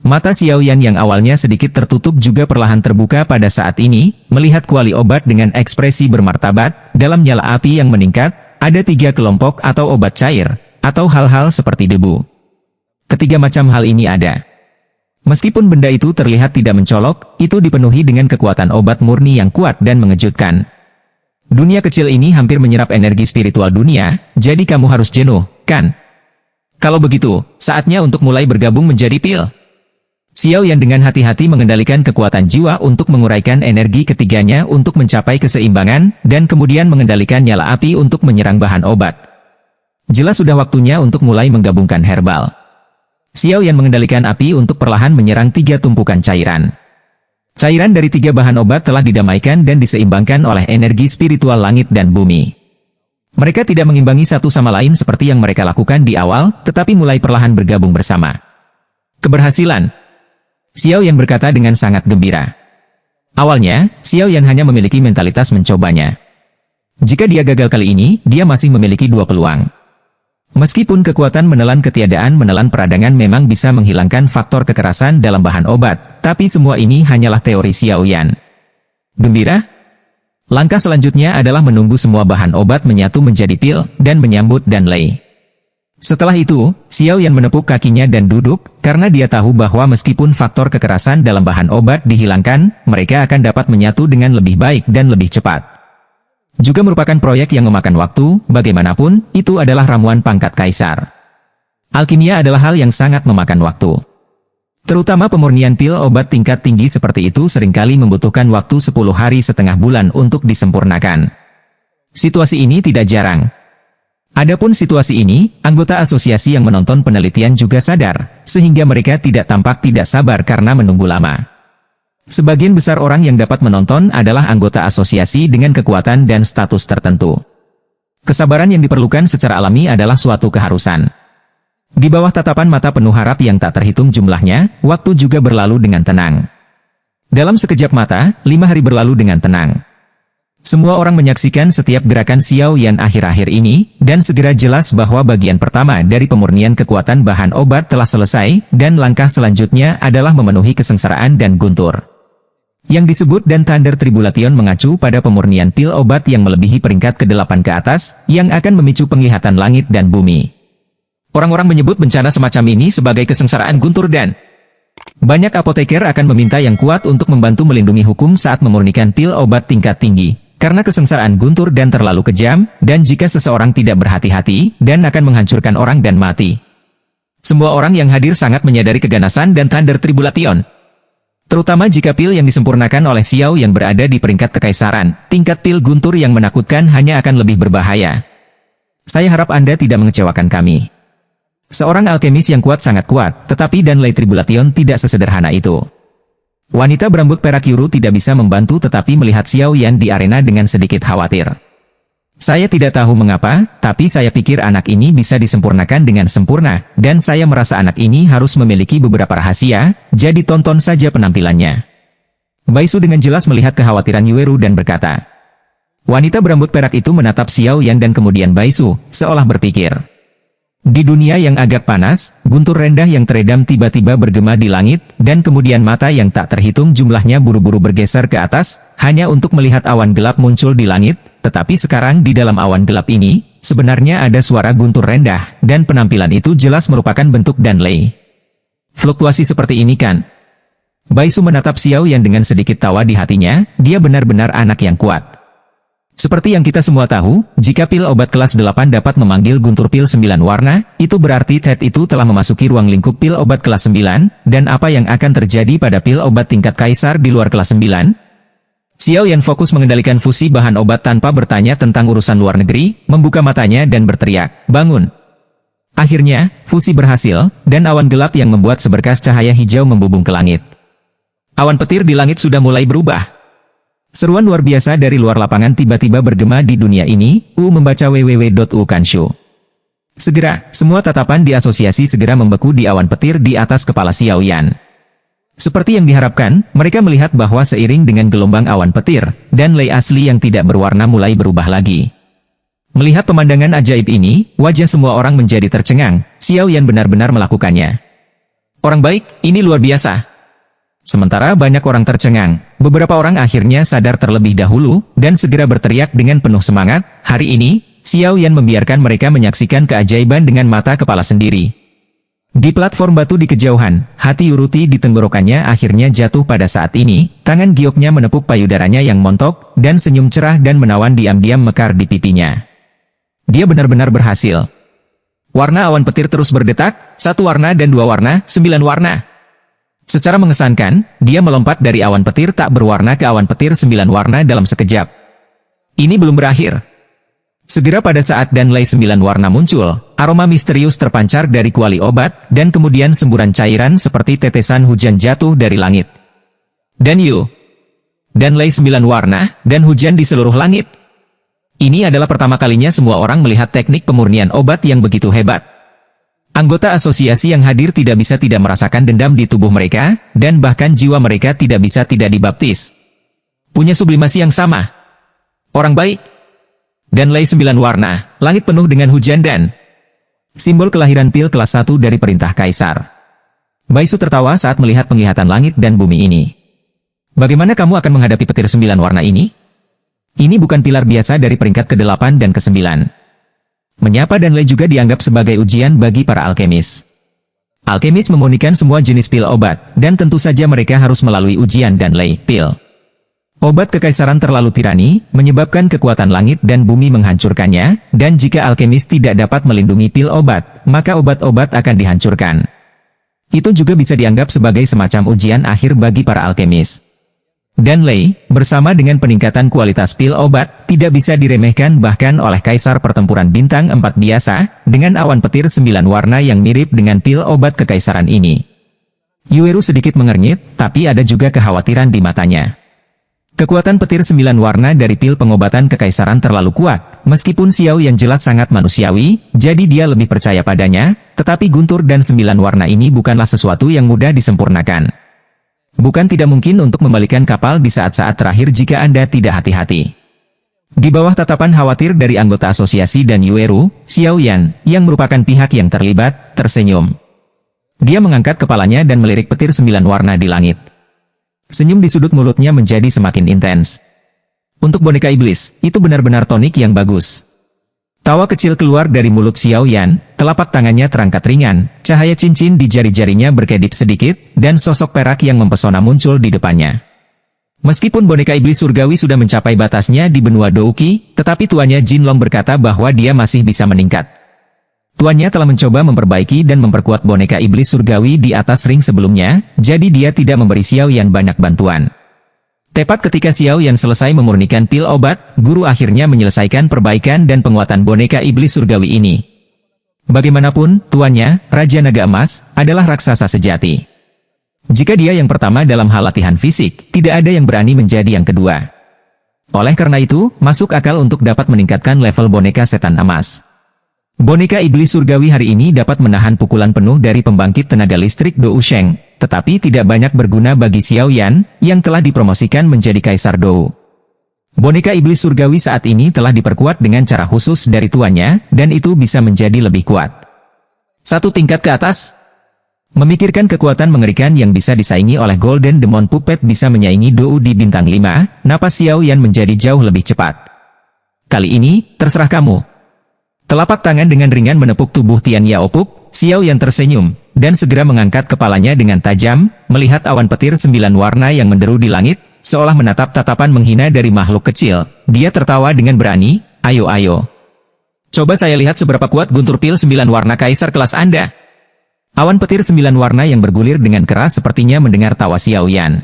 Mata Xiao Yan yang awalnya sedikit tertutup juga perlahan terbuka pada saat ini, melihat kuali obat dengan ekspresi bermartabat, dalam nyala api yang meningkat, ada 3 kelompok atau obat cair, atau hal-hal seperti debu. Ketiga macam hal ini ada. Meskipun benda itu terlihat tidak mencolok, itu dipenuhi dengan kekuatan obat murni yang kuat dan mengejutkan. Dunia kecil ini hampir menyerap energi spiritual dunia, jadi kamu harus jenuh, kan? Kalau begitu, saatnya untuk mulai bergabung menjadi pil. Xiao Yan dengan hati-hati mengendalikan kekuatan jiwa untuk menguraikan energi ketiganya untuk mencapai keseimbangan, dan kemudian mengendalikan nyala api untuk menyerang bahan obat. Jelas sudah waktunya untuk mulai menggabungkan herbal. Xiao Yan mengendalikan api untuk perlahan menyerang 3 tumpukan cairan. Cairan dari 3 bahan obat telah didamaikan dan diseimbangkan oleh energi spiritual langit dan bumi. Mereka tidak mengimbangi satu sama lain seperti yang mereka lakukan di awal, tetapi mulai perlahan bergabung bersama. Keberhasilan! Xiao Yan berkata dengan sangat gembira. Awalnya, Xiao Yan hanya memiliki mentalitas mencobanya. Jika dia gagal kali ini, dia masih memiliki 2 peluang. Meskipun kekuatan menelan ketiadaan menelan peradangan memang bisa menghilangkan faktor kekerasan dalam bahan obat, tapi semua ini hanyalah teori Xiao Yan. Gembira? Langkah selanjutnya adalah menunggu semua bahan obat menyatu menjadi pil, dan menyambut dan lei. Setelah itu, Xiao Yan menepuk kakinya dan duduk, karena dia tahu bahwa meskipun faktor kekerasan dalam bahan obat dihilangkan, mereka akan dapat menyatu dengan lebih baik dan lebih cepat. Juga merupakan proyek yang memakan waktu, bagaimanapun, itu adalah ramuan pangkat kaisar. Alkimia adalah hal yang sangat memakan waktu. Terutama pemurnian pil obat tingkat tinggi seperti itu seringkali membutuhkan waktu 10 hari setengah bulan untuk disempurnakan. Situasi ini tidak jarang. Adapun situasi ini, anggota asosiasi yang menonton penelitian juga sadar, sehingga mereka tidak tampak tidak sabar karena menunggu lama. Sebagian besar orang yang dapat menonton adalah anggota asosiasi dengan kekuatan dan status tertentu. Kesabaran yang diperlukan secara alami adalah suatu keharusan. Di bawah tatapan mata penuh harap yang tak terhitung jumlahnya, waktu juga berlalu dengan tenang. Dalam sekejap mata, 5 hari berlalu dengan tenang. Semua orang menyaksikan setiap gerakan Xiao Yan akhir-akhir ini, dan segera jelas bahwa bagian pertama dari pemurnian kekuatan bahan obat telah selesai, dan langkah selanjutnya adalah memenuhi kesengsaraan dan guntur. Yang disebut dan Thunder Tribulation mengacu pada pemurnian pil obat yang melebihi peringkat ke-8 ke atas, yang akan memicu penglihatan langit dan bumi. Orang-orang menyebut bencana semacam ini sebagai kesengsaraan guntur dan banyak apoteker akan meminta yang kuat untuk membantu melindungi hukum saat memurnikan pil obat tingkat tinggi. Karena kesengsaraan guntur dan terlalu kejam, dan jika seseorang tidak berhati-hati, dan akan menghancurkan orang dan mati. Semua orang yang hadir sangat menyadari keganasan dan Thunder Tribulation. Terutama jika pil yang disempurnakan oleh Xiao Yan berada di peringkat kekaisaran, tingkat pil guntur yang menakutkan hanya akan lebih berbahaya. Saya harap Anda tidak mengecewakan kami. Seorang alkemis yang kuat sangat kuat, tetapi Danley Tribulation tidak sesederhana itu. Wanita berambut perak Yuru tidak bisa membantu tetapi melihat Xiao Yan di arena dengan sedikit khawatir. Saya tidak tahu mengapa, tapi saya pikir anak ini bisa disempurnakan dengan sempurna, dan saya merasa anak ini harus memiliki beberapa rahasia, jadi tonton saja penampilannya. Baisu dengan jelas melihat kekhawatiran Yueru dan berkata. Wanita berambut perak itu menatap Xiao Yan dan kemudian Baisu, seolah berpikir. Di dunia yang agak panas, guntur rendah yang teredam tiba-tiba bergema di langit, dan kemudian mata yang tak terhitung jumlahnya buru-buru bergeser ke atas, hanya untuk melihat awan gelap muncul di langit, tetapi sekarang di dalam awan gelap ini, sebenarnya ada suara guntur rendah, dan penampilan itu jelas merupakan bentuk Danley. Fluktuasi seperti ini kan? Baisu menatap Xiao Yan dengan sedikit tawa di hatinya, dia benar-benar anak yang kuat. Seperti yang kita semua tahu, jika pil obat kelas 8 dapat memanggil guntur pil 9 warna, itu berarti Ted itu telah memasuki ruang lingkup pil obat kelas 9, dan apa yang akan terjadi pada pil obat tingkat kaisar di luar kelas 9? Xiao Yan fokus mengendalikan fusi bahan obat tanpa bertanya tentang urusan luar negeri, membuka matanya dan berteriak, bangun. Akhirnya, fusi berhasil, dan awan gelap yang membuat seberkas cahaya hijau membubung ke langit. Awan petir di langit sudah mulai berubah. Seruan luar biasa dari luar lapangan tiba-tiba bergema di dunia ini, membaca www.ukanshu. Segera, semua tatapan di asosiasi segera membeku di awan petir di atas kepala Xiao Yan. Seperti yang diharapkan, mereka melihat bahwa seiring dengan gelombang awan petir, Danley asli yang tidak berwarna mulai berubah lagi. Melihat pemandangan ajaib ini, wajah semua orang menjadi tercengang, Xiao Yan benar-benar melakukannya. Orang baik, ini luar biasa. Sementara banyak orang tercengang, beberapa orang akhirnya sadar terlebih dahulu, dan segera berteriak dengan penuh semangat, hari ini, Xiao Yan membiarkan mereka menyaksikan keajaiban dengan mata kepala sendiri. Di platform batu di kejauhan, hati Yuruti di tenggorokannya akhirnya jatuh pada saat ini, tangan gioknya menepuk payudaranya yang montok, dan senyum cerah dan menawan diam-diam mekar di pipinya. Dia benar-benar berhasil. Warna awan petir terus berdetak, 1 warna dan 2 warna, 9 warna. Secara mengesankan, dia melompat dari awan petir tak berwarna ke awan petir 9 warna dalam sekejap. Ini belum berakhir. Segera pada saat Danley 9 warna muncul, aroma misterius terpancar dari kuali obat, dan kemudian semburan cairan seperti tetesan hujan jatuh dari langit. Danley 9 warna, dan hujan di seluruh langit. Ini adalah pertama kalinya semua orang melihat teknik pemurnian obat yang begitu hebat. Anggota asosiasi yang hadir tidak bisa tidak merasakan dendam di tubuh mereka, dan bahkan jiwa mereka tidak bisa tidak dibaptis. Punya sublimasi yang sama. Orang baik. Danley 9 warna, langit penuh dengan hujan dan simbol kelahiran pil kelas 1 dari perintah kaisar. Baisu tertawa saat melihat penglihatan langit dan bumi ini. Bagaimana kamu akan menghadapi petir 9 warna ini? Ini bukan pilar biasa dari peringkat ke-8 dan ke-9. Menyapa Danley juga dianggap sebagai ujian bagi para alkemis. Alkemis memurnikan semua jenis pil obat, dan tentu saja mereka harus melalui ujian Danley pil. Obat kekaisaran terlalu tirani, menyebabkan kekuatan langit dan bumi menghancurkannya, dan jika alkemis tidak dapat melindungi pil obat, maka obat-obat akan dihancurkan. Itu juga bisa dianggap sebagai semacam ujian akhir bagi para alkemis. Danley, bersama dengan peningkatan kualitas pil obat, tidak bisa diremehkan bahkan oleh Kaisar Pertempuran Bintang 4 biasa, dengan awan petir 9 warna yang mirip dengan pil obat kekaisaran ini. Yueru sedikit mengernyit, tapi ada juga kekhawatiran di matanya. Kekuatan petir 9 warna dari pil pengobatan kekaisaran terlalu kuat, meskipun Xiao yang jelas sangat manusiawi, jadi dia lebih percaya padanya, tetapi guntur dan 9 warna ini bukanlah sesuatu yang mudah disempurnakan. Bukan tidak mungkin untuk membalikan kapal di saat-saat terakhir jika Anda tidak hati-hati. Di bawah tatapan khawatir dari anggota asosiasi dan Yueru, Xiao Yan, yang merupakan pihak yang terlibat, tersenyum. Dia mengangkat kepalanya dan melirik petir 9 warna di langit. Senyum di sudut mulutnya menjadi semakin intens. Untuk boneka iblis, itu benar-benar tonik yang bagus. Tawa kecil keluar dari mulut Xiao Yan, telapak tangannya terangkat ringan, cahaya cincin di jari-jarinya berkedip sedikit, dan sosok perak yang mempesona muncul di depannya. Meskipun boneka iblis surgawi sudah mencapai batasnya di benua Douki, tetapi tuannya Jin Long berkata bahwa dia masih bisa meningkat. Tuannya telah mencoba memperbaiki dan memperkuat boneka iblis surgawi di atas ring sebelumnya, jadi dia tidak memberi Xiao Yan banyak bantuan. Tepat ketika Xiao Yan selesai memurnikan pil obat, guru akhirnya menyelesaikan perbaikan dan penguatan boneka iblis surgawi ini. Bagaimanapun, tuannya, Raja Naga Emas, adalah raksasa sejati. Jika dia yang pertama dalam hal latihan fisik, tidak ada yang berani menjadi yang kedua. Oleh karena itu, masuk akal untuk dapat meningkatkan level boneka setan emas. Boneka iblis surgawi hari ini dapat menahan pukulan penuh dari pembangkit tenaga listrik Dou Sheng, tetapi tidak banyak berguna bagi Xiao Yan, yang telah dipromosikan menjadi Kaisar Dou. Boneka iblis surgawi saat ini telah diperkuat dengan cara khusus dari tuannya, dan itu bisa menjadi lebih kuat. Satu tingkat ke atas. Memikirkan kekuatan mengerikan yang bisa disaingi oleh Golden Demon Puppet bisa menyaingi Dou di bintang 5, napas Xiao Yan menjadi jauh lebih cepat. Kali ini, terserah kamu. Telapak tangan dengan ringan menepuk tubuh Tian Yao Pup, Xiao Yan tersenyum, dan segera mengangkat kepalanya dengan tajam, melihat awan petir 9 warna yang menderu di langit, seolah menatap tatapan menghina dari makhluk kecil. Dia tertawa dengan berani, ayo. Coba saya lihat seberapa kuat guntur pil 9 warna kaisar kelas Anda. Awan petir 9 warna yang bergulir dengan keras sepertinya mendengar tawa Xiao Yan.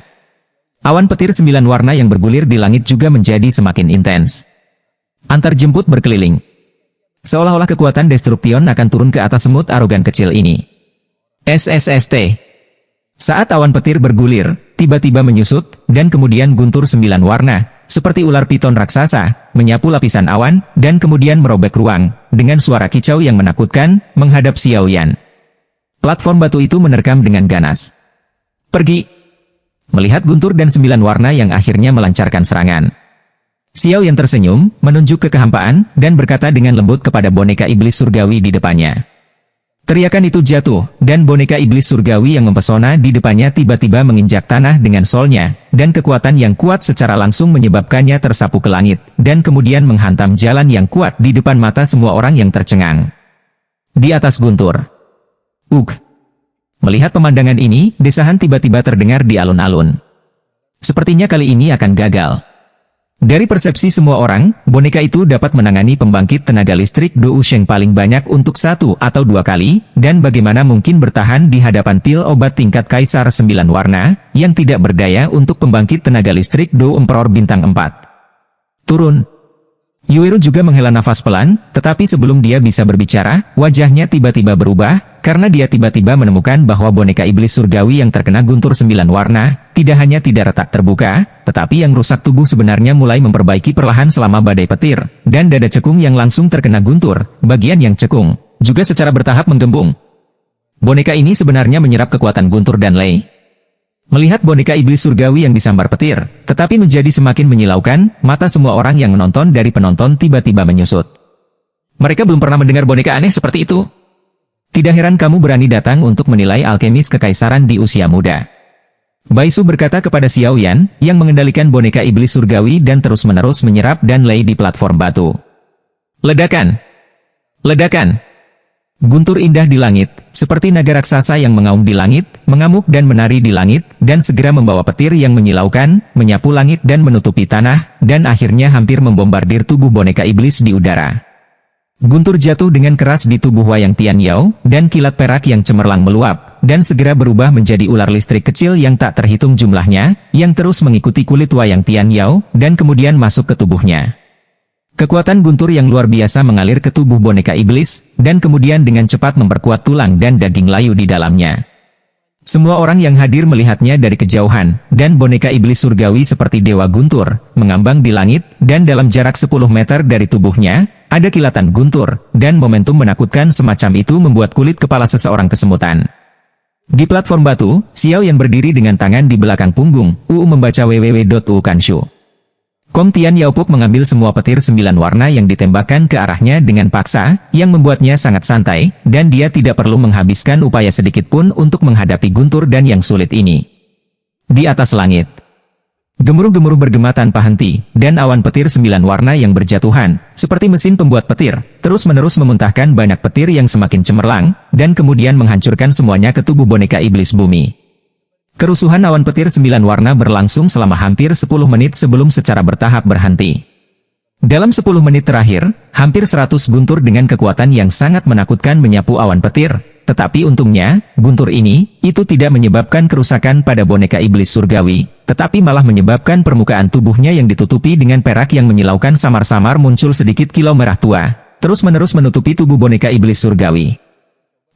Awan petir 9 warna yang bergulir di langit juga menjadi semakin intens. Antar jemput berkeliling. Seolah-olah kekuatan Destruction akan turun ke atas semut arogan kecil ini. SSST. Saat awan petir bergulir, tiba-tiba menyusut, dan kemudian guntur 9 warna, seperti ular piton raksasa, menyapu lapisan awan, dan kemudian merobek ruang, dengan suara kicau yang menakutkan, menghadap Xiao Yan. Platform batu itu menerkam dengan ganas. Pergi! Melihat guntur dan 9 warna yang akhirnya melancarkan serangan. Xiao Yan tersenyum, menunjuk ke kehampaan, dan berkata dengan lembut kepada boneka iblis surgawi di depannya. Teriakan itu jatuh, dan boneka iblis surgawi yang mempesona di depannya tiba-tiba menginjak tanah dengan solnya, dan kekuatan yang kuat secara langsung menyebabkannya tersapu ke langit, dan kemudian menghantam jalan yang kuat di depan mata semua orang yang tercengang. Di atas guntur. Melihat pemandangan ini, desahan tiba-tiba terdengar di alun-alun. Sepertinya kali ini akan gagal. Dari persepsi semua orang, boneka itu dapat menangani pembangkit tenaga listrik Dou Sheng paling banyak untuk 1 atau 2 kali, dan bagaimana mungkin bertahan di hadapan pil obat tingkat Kaisar 9 warna, yang tidak berdaya untuk pembangkit tenaga listrik Dou Emperor bintang 4. Turun. Yueru juga menghela nafas pelan, tetapi sebelum dia bisa berbicara, wajahnya tiba-tiba berubah, karena dia tiba-tiba menemukan bahwa boneka iblis surgawi yang terkena guntur 9 warna, tidak hanya tidak retak terbuka, tetapi yang rusak tubuh sebenarnya mulai memperbaiki perlahan selama badai petir, dan dada cekung yang langsung terkena guntur, bagian yang cekung, juga secara bertahap menggembung. Boneka ini sebenarnya menyerap kekuatan guntur dan lei. Melihat boneka iblis surgawi yang disambar petir, tetapi menjadi semakin menyilaukan, mata semua orang yang menonton dari penonton tiba-tiba menyusut. Mereka belum pernah mendengar boneka aneh seperti itu. Tidak heran kamu berani datang untuk menilai alkemis kekaisaran di usia muda. Baisu berkata kepada Xiao Yan, yang mengendalikan boneka iblis surgawi dan terus-menerus menyerap dan lei di platform batu. Ledakan! Ledakan! Guntur indah di langit, seperti naga raksasa yang mengaum di langit, mengamuk dan menari di langit, dan segera membawa petir yang menyilaukan, menyapu langit dan menutupi tanah, dan akhirnya hampir membombardir tubuh boneka iblis di udara. Guntur jatuh dengan keras di tubuh Wayang Tian Yao, dan kilat perak yang cemerlang meluap, dan segera berubah menjadi ular listrik kecil yang tak terhitung jumlahnya, yang terus mengikuti kulit Wayang Tian Yao, dan kemudian masuk ke tubuhnya. Kekuatan guntur yang luar biasa mengalir ke tubuh boneka iblis, dan kemudian dengan cepat memperkuat tulang dan daging layu di dalamnya. Semua orang yang hadir melihatnya dari kejauhan, dan boneka iblis surgawi seperti dewa guntur, mengambang di langit, dan dalam jarak 10 meter dari tubuhnya, ada kilatan guntur, dan momentum menakutkan semacam itu membuat kulit kepala seseorang kesemutan. Di platform batu, Xiao Yan berdiri dengan tangan di belakang punggung, membaca www.uukanshu. Kom Tian Yao Pup mengambil semua petir 9 warna yang ditembakkan ke arahnya dengan paksa, yang membuatnya sangat santai, dan dia tidak perlu menghabiskan upaya sedikit pun untuk menghadapi guntur dan yang sulit ini. Di atas langit, gemuruh-gemuruh bergema tanpa henti, dan awan petir 9 warna yang berjatuhan, seperti mesin pembuat petir, terus-menerus memuntahkan banyak petir yang semakin cemerlang, dan kemudian menghancurkan semuanya ke tubuh boneka iblis bumi. Kerusuhan awan petir 9 warna berlangsung selama hampir 10 menit sebelum secara bertahap berhenti. Dalam 10 menit terakhir, hampir 100 guntur dengan kekuatan yang sangat menakutkan menyapu awan petir. Tetapi untungnya, guntur itu tidak menyebabkan kerusakan pada boneka iblis surgawi, tetapi malah menyebabkan permukaan tubuhnya yang ditutupi dengan perak yang menyilaukan samar-samar muncul sedikit kilau merah tua, terus-menerus menutupi tubuh boneka iblis surgawi.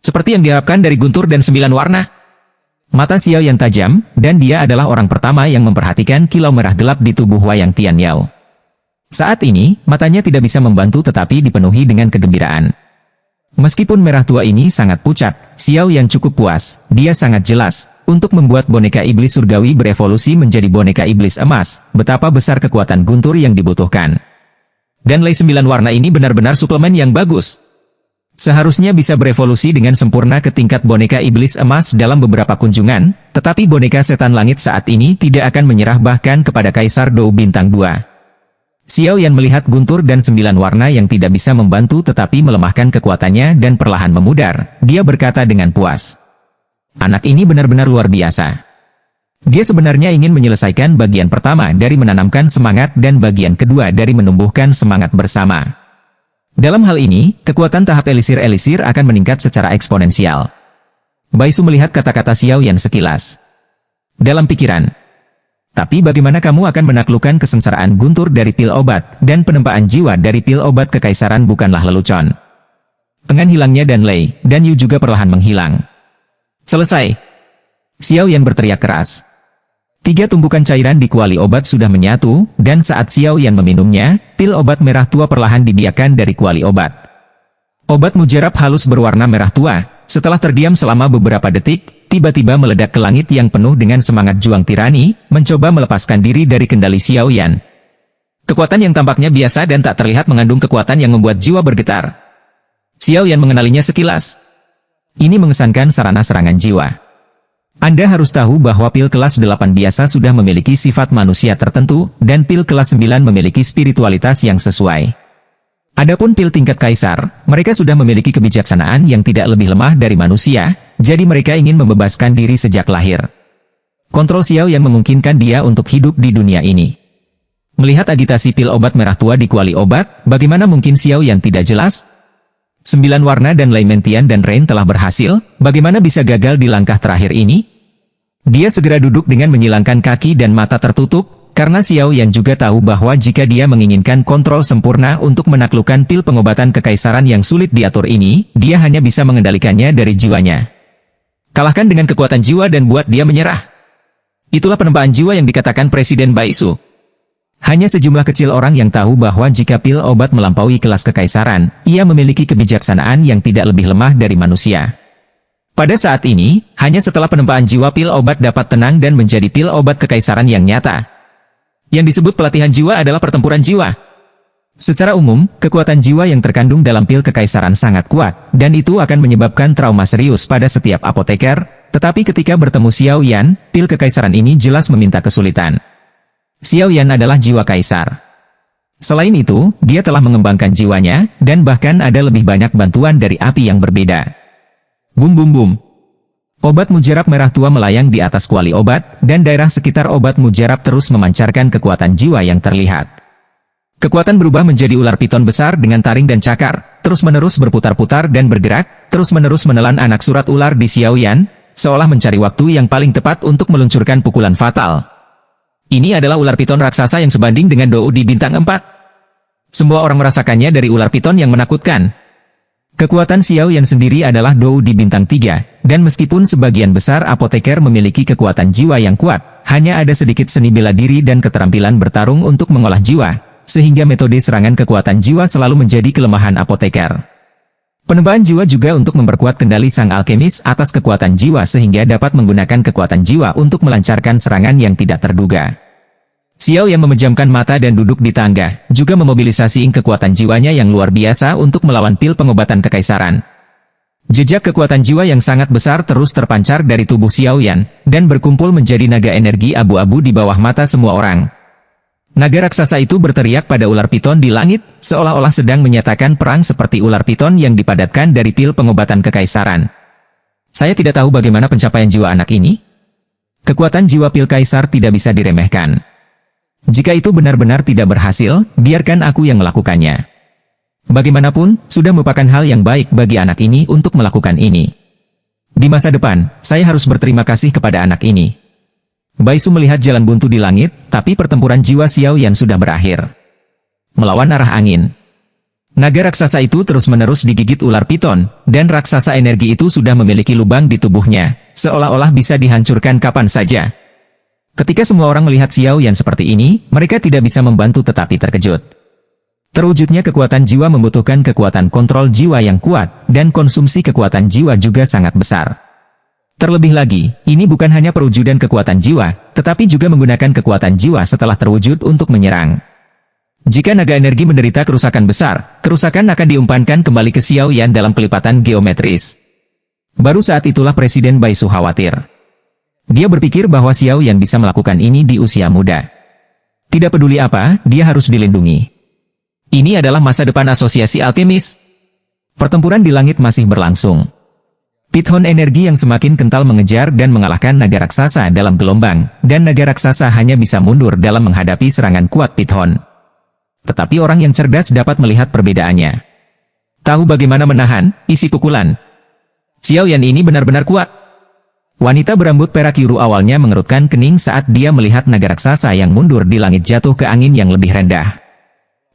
Seperti yang diharapkan dari guntur dan 9 warna. Mata Xiao Yan tajam, dan dia adalah orang pertama yang memperhatikan kilau merah gelap di tubuh Wayang Tianyao. Saat ini, matanya tidak bisa membantu tetapi dipenuhi dengan kegembiraan. Meskipun merah tua ini sangat pucat, Xiao Yan cukup puas, dia sangat jelas, untuk membuat boneka iblis surgawi berevolusi menjadi boneka iblis emas, betapa besar kekuatan guntur yang dibutuhkan. Dan Lei 9 warna ini benar-benar suplemen yang bagus. Seharusnya bisa berevolusi dengan sempurna ke tingkat boneka iblis emas dalam beberapa kunjungan, tetapi boneka setan langit saat ini tidak akan menyerah bahkan kepada Kaisar Dou Bintang 2. Xiao Yan melihat guntur dan 9 warna yang tidak bisa membantu tetapi melemahkan kekuatannya dan perlahan memudar. Dia berkata dengan puas. Anak ini benar-benar luar biasa. Dia sebenarnya ingin menyelesaikan bagian pertama dari menanamkan semangat dan bagian kedua dari menumbuhkan semangat bersama. Dalam hal ini, kekuatan tahap elisir-elisir akan meningkat secara eksponensial. Baisu melihat kata-kata Xiao Yan sekilas. Dalam pikiran, tapi bagaimana kamu akan menaklukkan kesengsaraan guntur dari pil obat, dan penempaan jiwa dari pil obat kekaisaran bukanlah lelucon. Dengan hilangnya Dan Lei, dan Yu juga perlahan menghilang. Selesai. Xiao Yan berteriak keras. 3 tumpukan cairan di kuali obat sudah menyatu, dan saat Xiao Yan meminumnya, pil obat merah tua perlahan dibiarkan dari kuali obat. Obat mujarab halus berwarna merah tua, setelah terdiam selama beberapa detik, tiba-tiba meledak ke langit yang penuh dengan semangat juang tirani, mencoba melepaskan diri dari kendali Xiao Yan. Kekuatan yang tampaknya biasa dan tak terlihat mengandung kekuatan yang membuat jiwa bergetar. Xiao Yan mengenalinya sekilas. Ini mengesankan sarana serangan jiwa. Anda harus tahu bahwa pil kelas 8 biasa sudah memiliki sifat manusia tertentu, dan pil kelas 9 memiliki spiritualitas yang sesuai. Adapun pil tingkat kaisar, mereka sudah memiliki kebijaksanaan yang tidak lebih lemah dari manusia, jadi mereka ingin membebaskan diri sejak lahir. Kontrol Xiao yang memungkinkan dia untuk hidup di dunia ini. Melihat agitasi pil obat merah tua di kuali obat, bagaimana mungkin Xiao yang tidak jelas? 9 warna dan Lei Mentian dan Rain telah berhasil, bagaimana bisa gagal di langkah terakhir ini? Dia segera duduk dengan menyilangkan kaki dan mata tertutup, karena Xiao Yan juga tahu bahwa jika dia menginginkan kontrol sempurna untuk menaklukkan pil pengobatan kekaisaran yang sulit diatur ini, dia hanya bisa mengendalikannya dari jiwanya. Kalahkan dengan kekuatan jiwa dan buat dia menyerah. Itulah penempaan jiwa yang dikatakan Presiden Baisu. Hanya sejumlah kecil orang yang tahu bahwa jika pil obat melampaui kelas kekaisaran, ia memiliki kebijaksanaan yang tidak lebih lemah dari manusia. Pada saat ini, hanya setelah penempaan jiwa pil obat dapat tenang dan menjadi pil obat kekaisaran yang nyata. Yang disebut pelatihan jiwa adalah pertempuran jiwa. Secara umum, kekuatan jiwa yang terkandung dalam pil kekaisaran sangat kuat, dan itu akan menyebabkan trauma serius pada setiap apoteker, tetapi ketika bertemu Xiao Yan, pil kekaisaran ini jelas meminta kesulitan. Xiao Yan adalah jiwa kaisar. Selain itu, dia telah mengembangkan jiwanya, dan bahkan ada lebih banyak bantuan dari api yang berbeda. Bum bum bum. Obat mujarab merah tua melayang di atas kuali obat, dan daerah sekitar obat mujarab terus memancarkan kekuatan jiwa yang terlihat. Kekuatan berubah menjadi ular piton besar dengan taring dan cakar, terus-menerus berputar-putar dan bergerak, terus-menerus menelan anak surat ular di Xiao Yan, seolah mencari waktu yang paling tepat untuk meluncurkan pukulan fatal. Ini adalah ular piton raksasa yang sebanding dengan Dou di bintang 4. Semua orang merasakannya dari ular piton yang menakutkan. Kekuatan Xiao Yan sendiri adalah Dou di bintang 3, dan meskipun sebagian besar apoteker memiliki kekuatan jiwa yang kuat, hanya ada sedikit seni bela diri dan keterampilan bertarung untuk mengolah jiwa, sehingga metode serangan kekuatan jiwa selalu menjadi kelemahan apoteker. Penambahan jiwa juga untuk memperkuat kendali sang alkemis atas kekuatan jiwa sehingga dapat menggunakan kekuatan jiwa untuk melancarkan serangan yang tidak terduga. Xiao yang memejamkan mata dan duduk di tangga, juga memobilisasi kekuatan jiwanya yang luar biasa untuk melawan pil pengobatan kekaisaran. Jejak kekuatan jiwa yang sangat besar terus terpancar dari tubuh Xiao Yan, dan berkumpul menjadi naga energi abu-abu di bawah mata semua orang. Naga raksasa itu berteriak pada ular piton di langit, seolah-olah sedang menyatakan perang seperti ular piton yang dipadatkan dari pil pengobatan kekaisaran. Saya tidak tahu bagaimana pencapaian jiwa anak ini. Kekuatan jiwa pil kaisar tidak bisa diremehkan. Jika itu benar-benar tidak berhasil, biarkan aku yang melakukannya. Bagaimanapun, sudah merupakan hal yang baik bagi anak ini untuk melakukan ini. Di masa depan, saya harus berterima kasih kepada anak ini. Baisu melihat jalan buntu di langit, tapi pertempuran jiwa Xiao Yan sudah berakhir. Melawan arah angin. Naga raksasa itu terus-menerus digigit ular piton, dan raksasa energi itu sudah memiliki lubang di tubuhnya, seolah-olah bisa dihancurkan kapan saja. Ketika semua orang melihat Xiao Yan seperti ini, mereka tidak bisa membantu tetapi terkejut. Terwujudnya kekuatan jiwa membutuhkan kekuatan kontrol jiwa yang kuat, dan konsumsi kekuatan jiwa juga sangat besar. Terlebih lagi, ini bukan hanya perwujudan kekuatan jiwa, tetapi juga menggunakan kekuatan jiwa setelah terwujud untuk menyerang. Jika naga energi menderita kerusakan besar, kerusakan akan diumpankan kembali ke Xiao Yan dalam pelipatan geometris. Baru saat itulah Presiden Baisu khawatir. Dia berpikir bahwa Xiao Yan bisa melakukan ini di usia muda. Tidak peduli apa, dia harus dilindungi. Ini adalah masa depan asosiasi alkemis. Pertempuran di langit masih berlangsung. Pithon energi yang semakin kental mengejar dan mengalahkan naga raksasa dalam gelombang, dan naga raksasa hanya bisa mundur dalam menghadapi serangan kuat Pithon. Tetapi orang yang cerdas dapat melihat perbedaannya. Tahu bagaimana menahan isi pukulan. Xiao Yan ini benar-benar kuat. Wanita berambut perak biru awalnya mengerutkan kening saat dia melihat naga raksasa yang mundur di langit jatuh ke angin yang lebih rendah.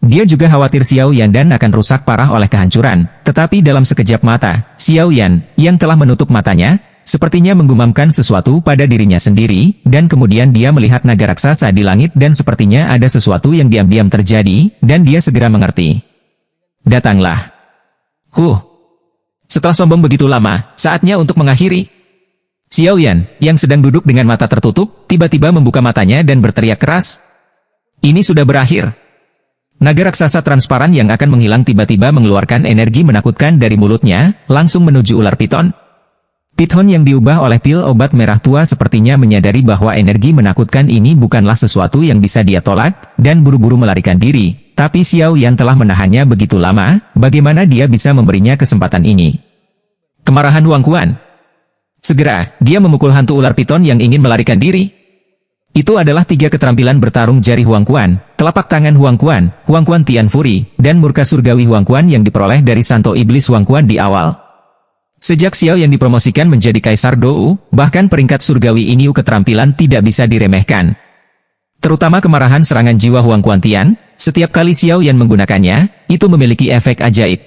Dia juga khawatir Xiao Yan dan akan rusak parah oleh kehancuran, tetapi dalam sekejap mata, Xiao Yan, yang telah menutup matanya, sepertinya menggumamkan sesuatu pada dirinya sendiri, dan kemudian dia melihat naga raksasa di langit dan sepertinya ada sesuatu yang diam-diam terjadi, dan dia segera mengerti. Datanglah. Setelah sombong begitu lama, saatnya untuk mengakhiri. Xiao Yan, yang sedang duduk dengan mata tertutup, tiba-tiba membuka matanya dan berteriak keras. Ini sudah berakhir. Naga raksasa transparan yang akan menghilang tiba-tiba mengeluarkan energi menakutkan dari mulutnya, langsung menuju ular piton. Pithon yang diubah oleh pil obat merah tua sepertinya menyadari bahwa energi menakutkan ini bukanlah sesuatu yang bisa dia tolak, dan buru-buru melarikan diri. Tapi Xiao Yan telah menahannya begitu lama, bagaimana dia bisa memberinya kesempatan ini? Kemarahan Huang Quan. Segera, dia memukul hantu ular piton yang ingin melarikan diri. Itu adalah 3 keterampilan bertarung jari Huang Quan, telapak tangan Huang Quan Tian Fury, dan murka surgawi Huang Quan yang diperoleh dari Santo Iblis Huang Quan di awal. Sejak Xiao Yan dipromosikan menjadi Kaisar Dou, bahkan peringkat surgawi ini keterampilan tidak bisa diremehkan. Terutama kemarahan serangan jiwa Huang Quan Tian, setiap kali Xiao Yan menggunakannya, itu memiliki efek ajaib.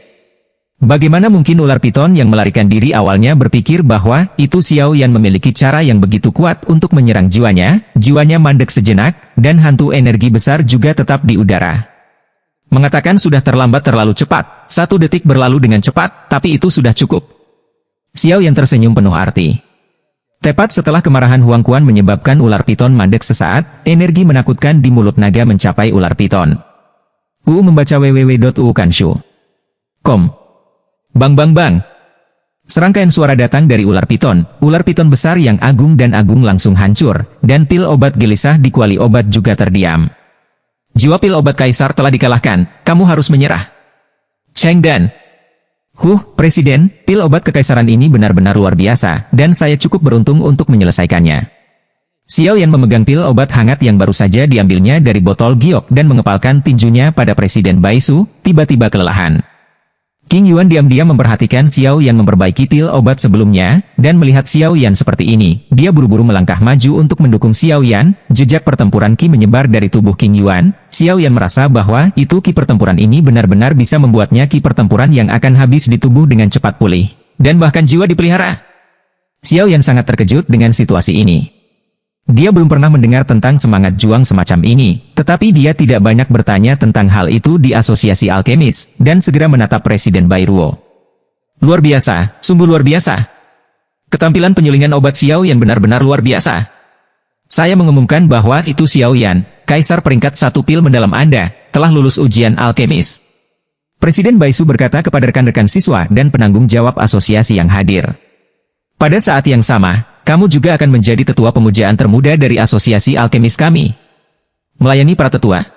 Bagaimana mungkin ular piton yang melarikan diri awalnya berpikir bahwa itu Xiao Yan memiliki cara yang begitu kuat untuk menyerang jiwanya mandek sejenak, dan hantu energi besar juga tetap di udara. Mengatakan sudah terlambat terlalu cepat, 1 detik berlalu dengan cepat, tapi itu sudah cukup. Xiao Yan tersenyum penuh arti. Tepat setelah kemarahan Huang Quan menyebabkan ular piton mandek sesaat, energi menakutkan di mulut naga mencapai ular piton. Membaca www.uukanshu.com. Bang bang bang. Serangkaian suara datang dari ular piton besar yang agung dan agung langsung hancur, dan pil obat gelisah di kuali obat juga terdiam. Jiwa pil obat kaisar telah dikalahkan, kamu harus menyerah. Cheng Dan. Presiden, pil obat kekaisaran ini benar-benar luar biasa, dan saya cukup beruntung untuk menyelesaikannya. Xiao Yan memegang pil obat hangat yang baru saja diambilnya dari botol giok dan mengepalkan tinjunya pada Presiden Baisu, tiba-tiba kelelahan. King Yuan diam-diam memperhatikan Xiao Yan memperbaiki pil obat sebelumnya, dan melihat Xiao Yan seperti ini, dia buru-buru melangkah maju untuk mendukung Xiao Yan. Jejak pertempuran Qi menyebar dari tubuh King Yuan. Xiao Yan merasa bahwa itu Qi pertempuran ini benar-benar bisa membuatnya Qi pertempuran yang akan habis di tubuh dengan cepat pulih, dan bahkan jiwa dipelihara. Xiao Yan sangat terkejut dengan situasi ini. Dia belum pernah mendengar tentang semangat juang semacam ini, tetapi dia tidak banyak bertanya tentang hal itu di asosiasi alkemis, dan segera menatap Presiden Bai Ruo. Luar biasa, sungguh luar biasa. Ketampilan penyulingan obat Xiao Yan benar-benar luar biasa. Saya mengumumkan bahwa itu Xiao Yan, Kaisar peringkat 1 pil mendalam Anda, telah lulus ujian alkemis. Presiden Baisu berkata kepada rekan-rekan siswa dan penanggung jawab asosiasi yang hadir. Pada saat yang sama, kamu juga akan menjadi tetua pemujaan termuda dari asosiasi alkemis kami. Melayani para tetua.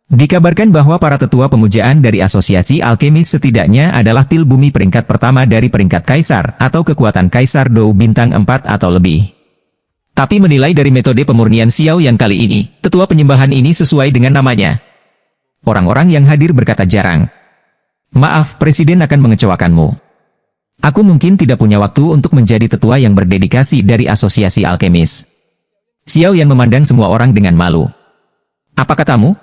Dikabarkan bahwa para tetua pemujaan dari asosiasi alkemis setidaknya adalah pil bumi peringkat pertama dari peringkat kaisar atau kekuatan kaisar Dou bintang 4 atau lebih. Tapi menilai dari metode pemurnian Xiao Yan kali ini, tetua penyembahan ini sesuai dengan namanya. Orang-orang yang hadir berkata jarang. Maaf, Presiden akan mengecewakanmu. Aku mungkin tidak punya waktu untuk menjadi tetua yang berdedikasi dari asosiasi alkemis. Xiao Yan memandang semua orang dengan malu. Apa katamu?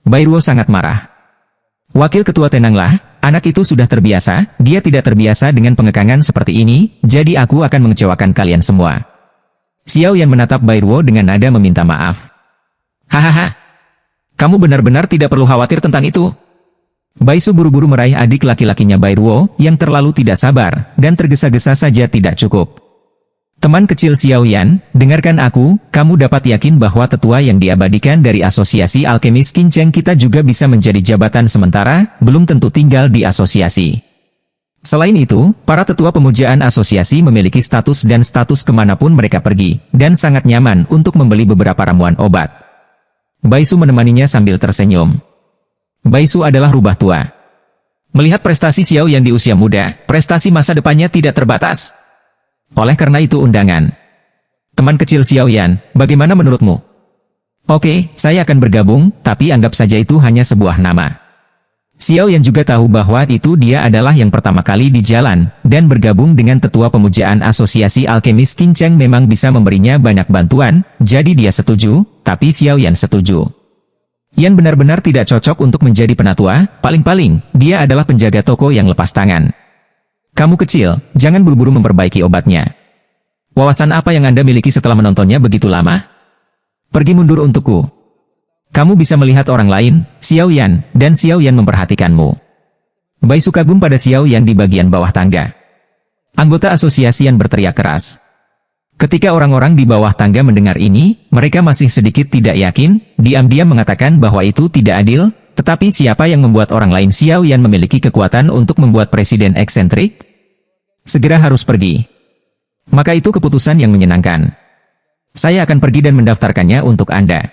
Bairuo sangat marah. Wakil ketua, tenanglah, anak itu sudah terbiasa, dia tidak terbiasa dengan pengekangan seperti ini, jadi aku akan mengecewakan kalian semua. Xiao Yan menatap Bairuo dengan nada meminta maaf. Hahaha. Kamu benar-benar tidak perlu khawatir tentang itu. Baisu buru-buru meraih adik laki-lakinya Bairuo yang terlalu tidak sabar dan tergesa-gesa saja tidak cukup. Teman kecil Xiao Yan, dengarkan aku, kamu dapat yakin bahwa tetua yang diabadikan dari asosiasi alkemis Qincheng kita juga bisa menjadi jabatan sementara, belum tentu tinggal di asosiasi. Selain itu, para tetua pemujaan asosiasi memiliki status dan status kemanapun mereka pergi, dan sangat nyaman untuk membeli beberapa ramuan obat. Baisu menemaninya sambil tersenyum. Baisu adalah rubah tua. Melihat prestasi Xiao yang di usia muda, prestasi masa depannya tidak terbatas. Oleh karena itu undangan. Teman kecil Xiao Yan, bagaimana menurutmu? Oke, saya akan bergabung, tapi anggap saja itu hanya sebuah nama. Xiao Yan juga tahu bahwa itu dia adalah yang pertama kali di jalan, dan bergabung dengan tetua pemujaan asosiasi alkemis Qincheng memang bisa memberinya banyak bantuan, jadi dia setuju, tapi Xiao Yan setuju. Yan benar-benar tidak cocok untuk menjadi penatua, paling-paling, dia adalah penjaga toko yang lepas tangan. Kamu kecil, jangan buru-buru memperbaiki obatnya. Wawasan apa yang Anda miliki setelah menontonnya begitu lama? Pergi mundur untukku. Kamu bisa melihat orang lain, Xiao Yan, dan Xiao Yan memperhatikanmu. Baisu kagum pada Xiao Yan di bagian bawah tangga. Anggota asosiasi Yan berteriak keras. Ketika orang-orang di bawah tangga mendengar ini, mereka masih sedikit tidak yakin, diam-diam mengatakan bahwa itu tidak adil, tetapi siapa yang membuat orang lain Xiao Yan memiliki kekuatan untuk membuat presiden eksentrik? Segera harus pergi. Maka itu keputusan yang menyenangkan. Saya akan pergi dan mendaftarkannya untuk Anda.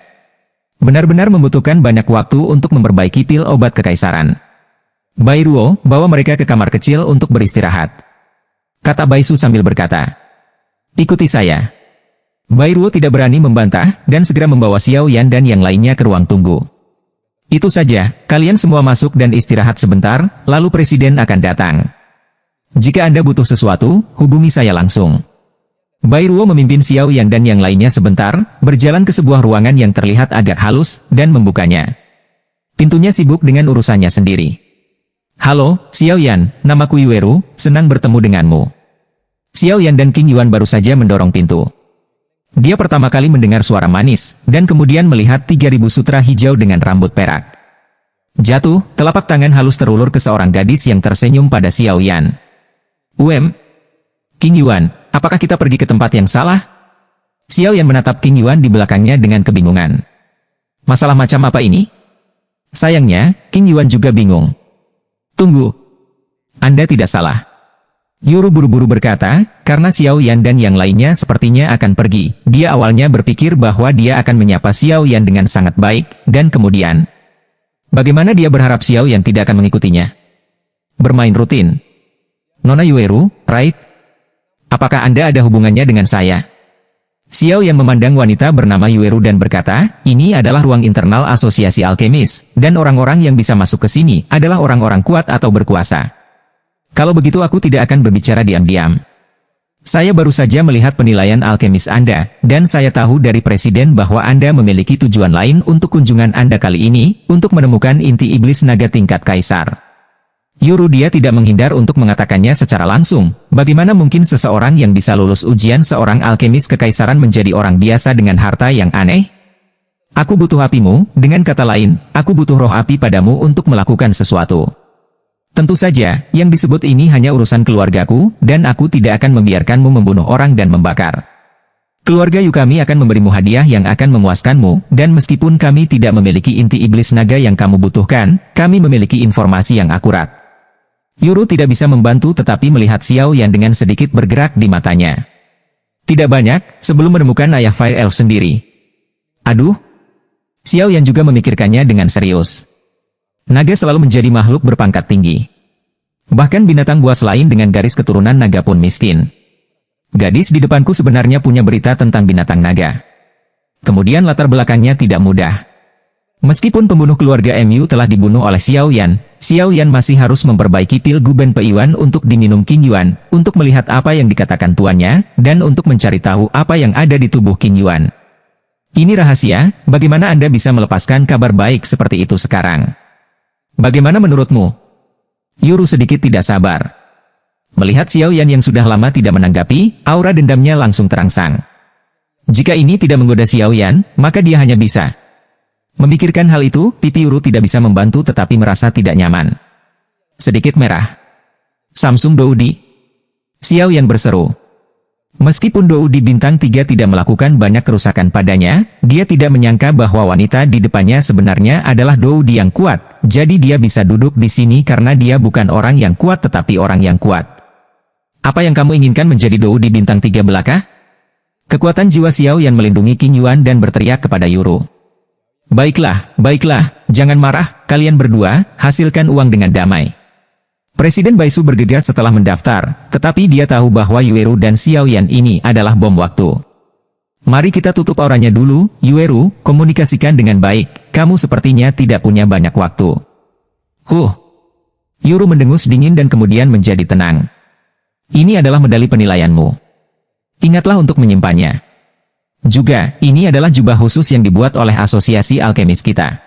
Benar-benar membutuhkan banyak waktu untuk memperbaiki pil obat kekaisaran. Bairuo, bawa mereka ke kamar kecil untuk beristirahat. Kata Baisu sambil berkata. Ikuti saya. Bairuo tidak berani membantah, dan segera membawa Xiao Yan dan yang lainnya ke ruang tunggu. Itu saja, kalian semua masuk dan istirahat sebentar, lalu presiden akan datang. Jika Anda butuh sesuatu, hubungi saya langsung. Bairuo memimpin Xiao Yan dan yang lainnya sebentar, berjalan ke sebuah ruangan yang terlihat agak halus, dan membukanya. Pintunya sibuk dengan urusannya sendiri. Halo, Xiao Yan, namaku Yueru, senang bertemu denganmu. Xiao Yan dan King Yuan baru saja mendorong pintu. Dia pertama kali mendengar suara manis, dan kemudian melihat 3.000 sutra hijau dengan rambut perak. Jatuh, telapak tangan halus terulur ke seorang gadis yang tersenyum pada Xiao Yan. King Yuan, apakah kita pergi ke tempat yang salah? Xiao Yan menatap King Yuan di belakangnya dengan kebingungan. Masalah macam apa ini? Sayangnya, King Yuan juga bingung. Tunggu. Anda tidak salah. Yuru buru-buru berkata, karena Xiao Yan dan yang lainnya sepertinya akan pergi. Dia awalnya berpikir bahwa dia akan menyapa Xiao Yan dengan sangat baik, dan kemudian... Bagaimana dia berharap Xiao Yan tidak akan mengikutinya? Bermain rutin. Nona Yueru, right? Apakah Anda ada hubungannya dengan saya? Xiao Yan memandang wanita bernama Yueru dan berkata, ini adalah ruang internal asosiasi alkemis, dan orang-orang yang bisa masuk ke sini adalah orang-orang kuat atau berkuasa. Kalau begitu aku tidak akan berbicara diam-diam. Saya baru saja melihat penilaian alkemis Anda, dan saya tahu dari Presiden bahwa Anda memiliki tujuan lain untuk kunjungan Anda kali ini, untuk menemukan inti iblis naga tingkat kaisar. Yuru dia tidak menghindar untuk mengatakannya secara langsung, bagaimana mungkin seseorang yang bisa lulus ujian seorang alkemis kekaisaran menjadi orang biasa dengan harta yang aneh? Aku butuh apimu, dengan kata lain, aku butuh roh api padamu untuk melakukan sesuatu. Tentu saja, yang disebut ini hanya urusan keluargaku, dan aku tidak akan membiarkanmu membunuh orang dan membakar. Keluarga Yukami akan memberimu hadiah yang akan memuaskanmu, dan meskipun kami tidak memiliki inti iblis naga yang kamu butuhkan, kami memiliki informasi yang akurat. Yuru tidak bisa membantu tetapi melihat Xiao Yan dengan sedikit bergerak di matanya. Tidak banyak, sebelum menemukan ayah Fire Elf sendiri. Aduh. Xiao Yan juga memikirkannya dengan serius. Naga selalu menjadi makhluk berpangkat tinggi. Bahkan binatang buas lain dengan garis keturunan naga pun miskin. Gadis di depanku sebenarnya punya berita tentang binatang naga. Kemudian latar belakangnya tidak mudah. Meskipun pembunuh keluarga MU telah dibunuh oleh Xiao Yan masih harus memperbaiki pil Guben Peiyuan untuk diminum King Yuan, untuk melihat apa yang dikatakan tuannya, dan untuk mencari tahu apa yang ada di tubuh King Yuan. Ini rahasia, bagaimana Anda bisa melepaskan kabar baik seperti itu sekarang? Bagaimana menurutmu? Yuru sedikit tidak sabar. Melihat Xiao Yan yang sudah lama tidak menanggapi, aura dendamnya langsung terangsang. Jika ini tidak menggoda Xiao Yan, maka dia hanya bisa. Memikirkan hal itu, pipi Yuru tidak bisa membantu tetapi merasa tidak nyaman. Sedikit merah. Samsung Doudi. Xiao Yan berseru. Meskipun Doudi bintang 3 tidak melakukan banyak kerusakan padanya, dia tidak menyangka bahwa wanita di depannya sebenarnya adalah Doudi yang kuat, jadi dia bisa duduk di sini karena dia bukan orang yang kuat tetapi orang yang kuat. Apa yang kamu inginkan menjadi Doudi bintang 3 belaka? Kekuatan jiwa Xiao Yan melindungi King Yuan dan berteriak kepada Yuru. Baiklah, jangan marah, kalian berdua, hasilkan uang dengan damai. Presiden Baisu bergegas setelah mendaftar, tetapi dia tahu bahwa Yueru dan Xiao Yan ini adalah bom waktu. Mari kita tutup auranya dulu, Yueru, komunikasikan dengan baik, kamu sepertinya tidak punya banyak waktu. Yuru mendengus dingin dan kemudian menjadi tenang. Ini adalah medali penilaianmu. Ingatlah untuk menyimpannya. Juga, ini adalah jubah khusus yang dibuat oleh asosiasi alkemis kita.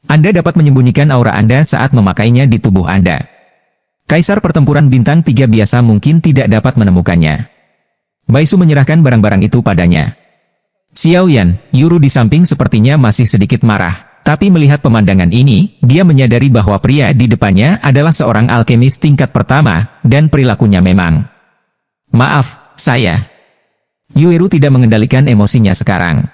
Anda dapat menyembunyikan aura Anda saat memakainya di tubuh Anda. Kaisar pertempuran bintang 3 biasa mungkin tidak dapat menemukannya. Baisu menyerahkan barang-barang itu padanya. Xiao Yan, Yuru di samping sepertinya masih sedikit marah. Tapi melihat pemandangan ini, dia menyadari bahwa pria di depannya adalah seorang alkemis tingkat pertama, dan perilakunya memang. Maaf, saya. Yueru tidak mengendalikan emosinya sekarang.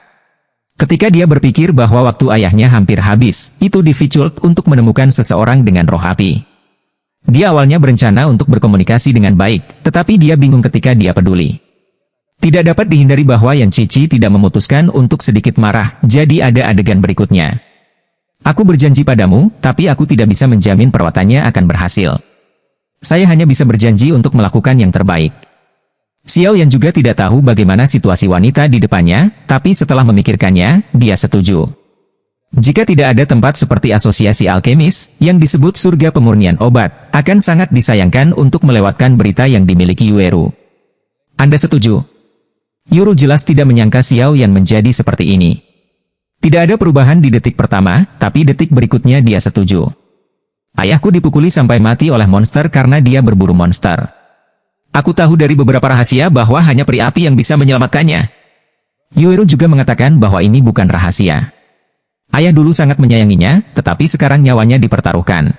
Ketika dia berpikir bahwa waktu ayahnya hampir habis, itu dificult untuk menemukan seseorang dengan roh api. Dia awalnya berencana untuk berkomunikasi dengan baik, tetapi dia bingung ketika dia peduli. Tidak dapat dihindari bahwa Yan Cici tidak memutuskan untuk sedikit marah, jadi ada adegan berikutnya. Aku berjanji padamu, tapi aku tidak bisa menjamin perawatannya akan berhasil. Saya hanya bisa berjanji untuk melakukan yang terbaik. Xiao Yan juga tidak tahu bagaimana situasi wanita di depannya, tapi setelah memikirkannya, dia setuju. Jika tidak ada tempat seperti asosiasi alkemis, yang disebut surga pemurnian obat, akan sangat disayangkan untuk melewatkan berita yang dimiliki Yueru. Anda setuju? Yuru jelas tidak menyangka Xiao Yan menjadi seperti ini. Tidak ada perubahan di detik pertama, tapi detik berikutnya dia setuju. Ayahku dipukuli sampai mati oleh monster karena dia berburu monster. Aku tahu dari beberapa rahasia bahwa hanya peri api yang bisa menyelamatkannya. Yueru juga mengatakan bahwa ini bukan rahasia. Ayah dulu sangat menyayanginya, tetapi sekarang nyawanya dipertaruhkan.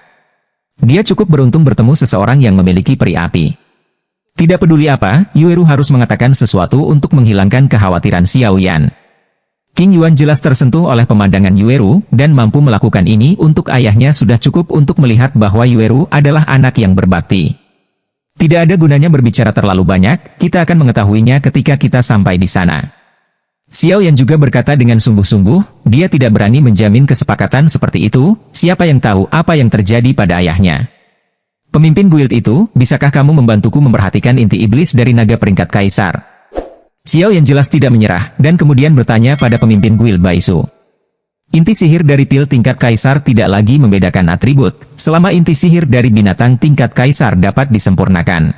Dia cukup beruntung bertemu seseorang yang memiliki peri api. Tidak peduli apa, Yueru harus mengatakan sesuatu untuk menghilangkan kekhawatiran Xiao Yan. King Yuan jelas tersentuh oleh pemandangan Yueru, dan mampu melakukan ini untuk ayahnya sudah cukup untuk melihat bahwa Yueru adalah anak yang berbakti. Tidak ada gunanya berbicara terlalu banyak, kita akan mengetahuinya ketika kita sampai di sana. Xiao Yan juga berkata dengan sungguh-sungguh, dia tidak berani menjamin kesepakatan seperti itu, siapa yang tahu apa yang terjadi pada ayahnya. Pemimpin guild itu, bisakah kamu membantuku memperhatikan inti iblis dari naga peringkat kaisar? Xiao Yan jelas tidak menyerah, dan kemudian bertanya pada pemimpin guild Baisu. Inti sihir dari pil tingkat kaisar tidak lagi membedakan atribut, selama inti sihir dari binatang tingkat kaisar dapat disempurnakan.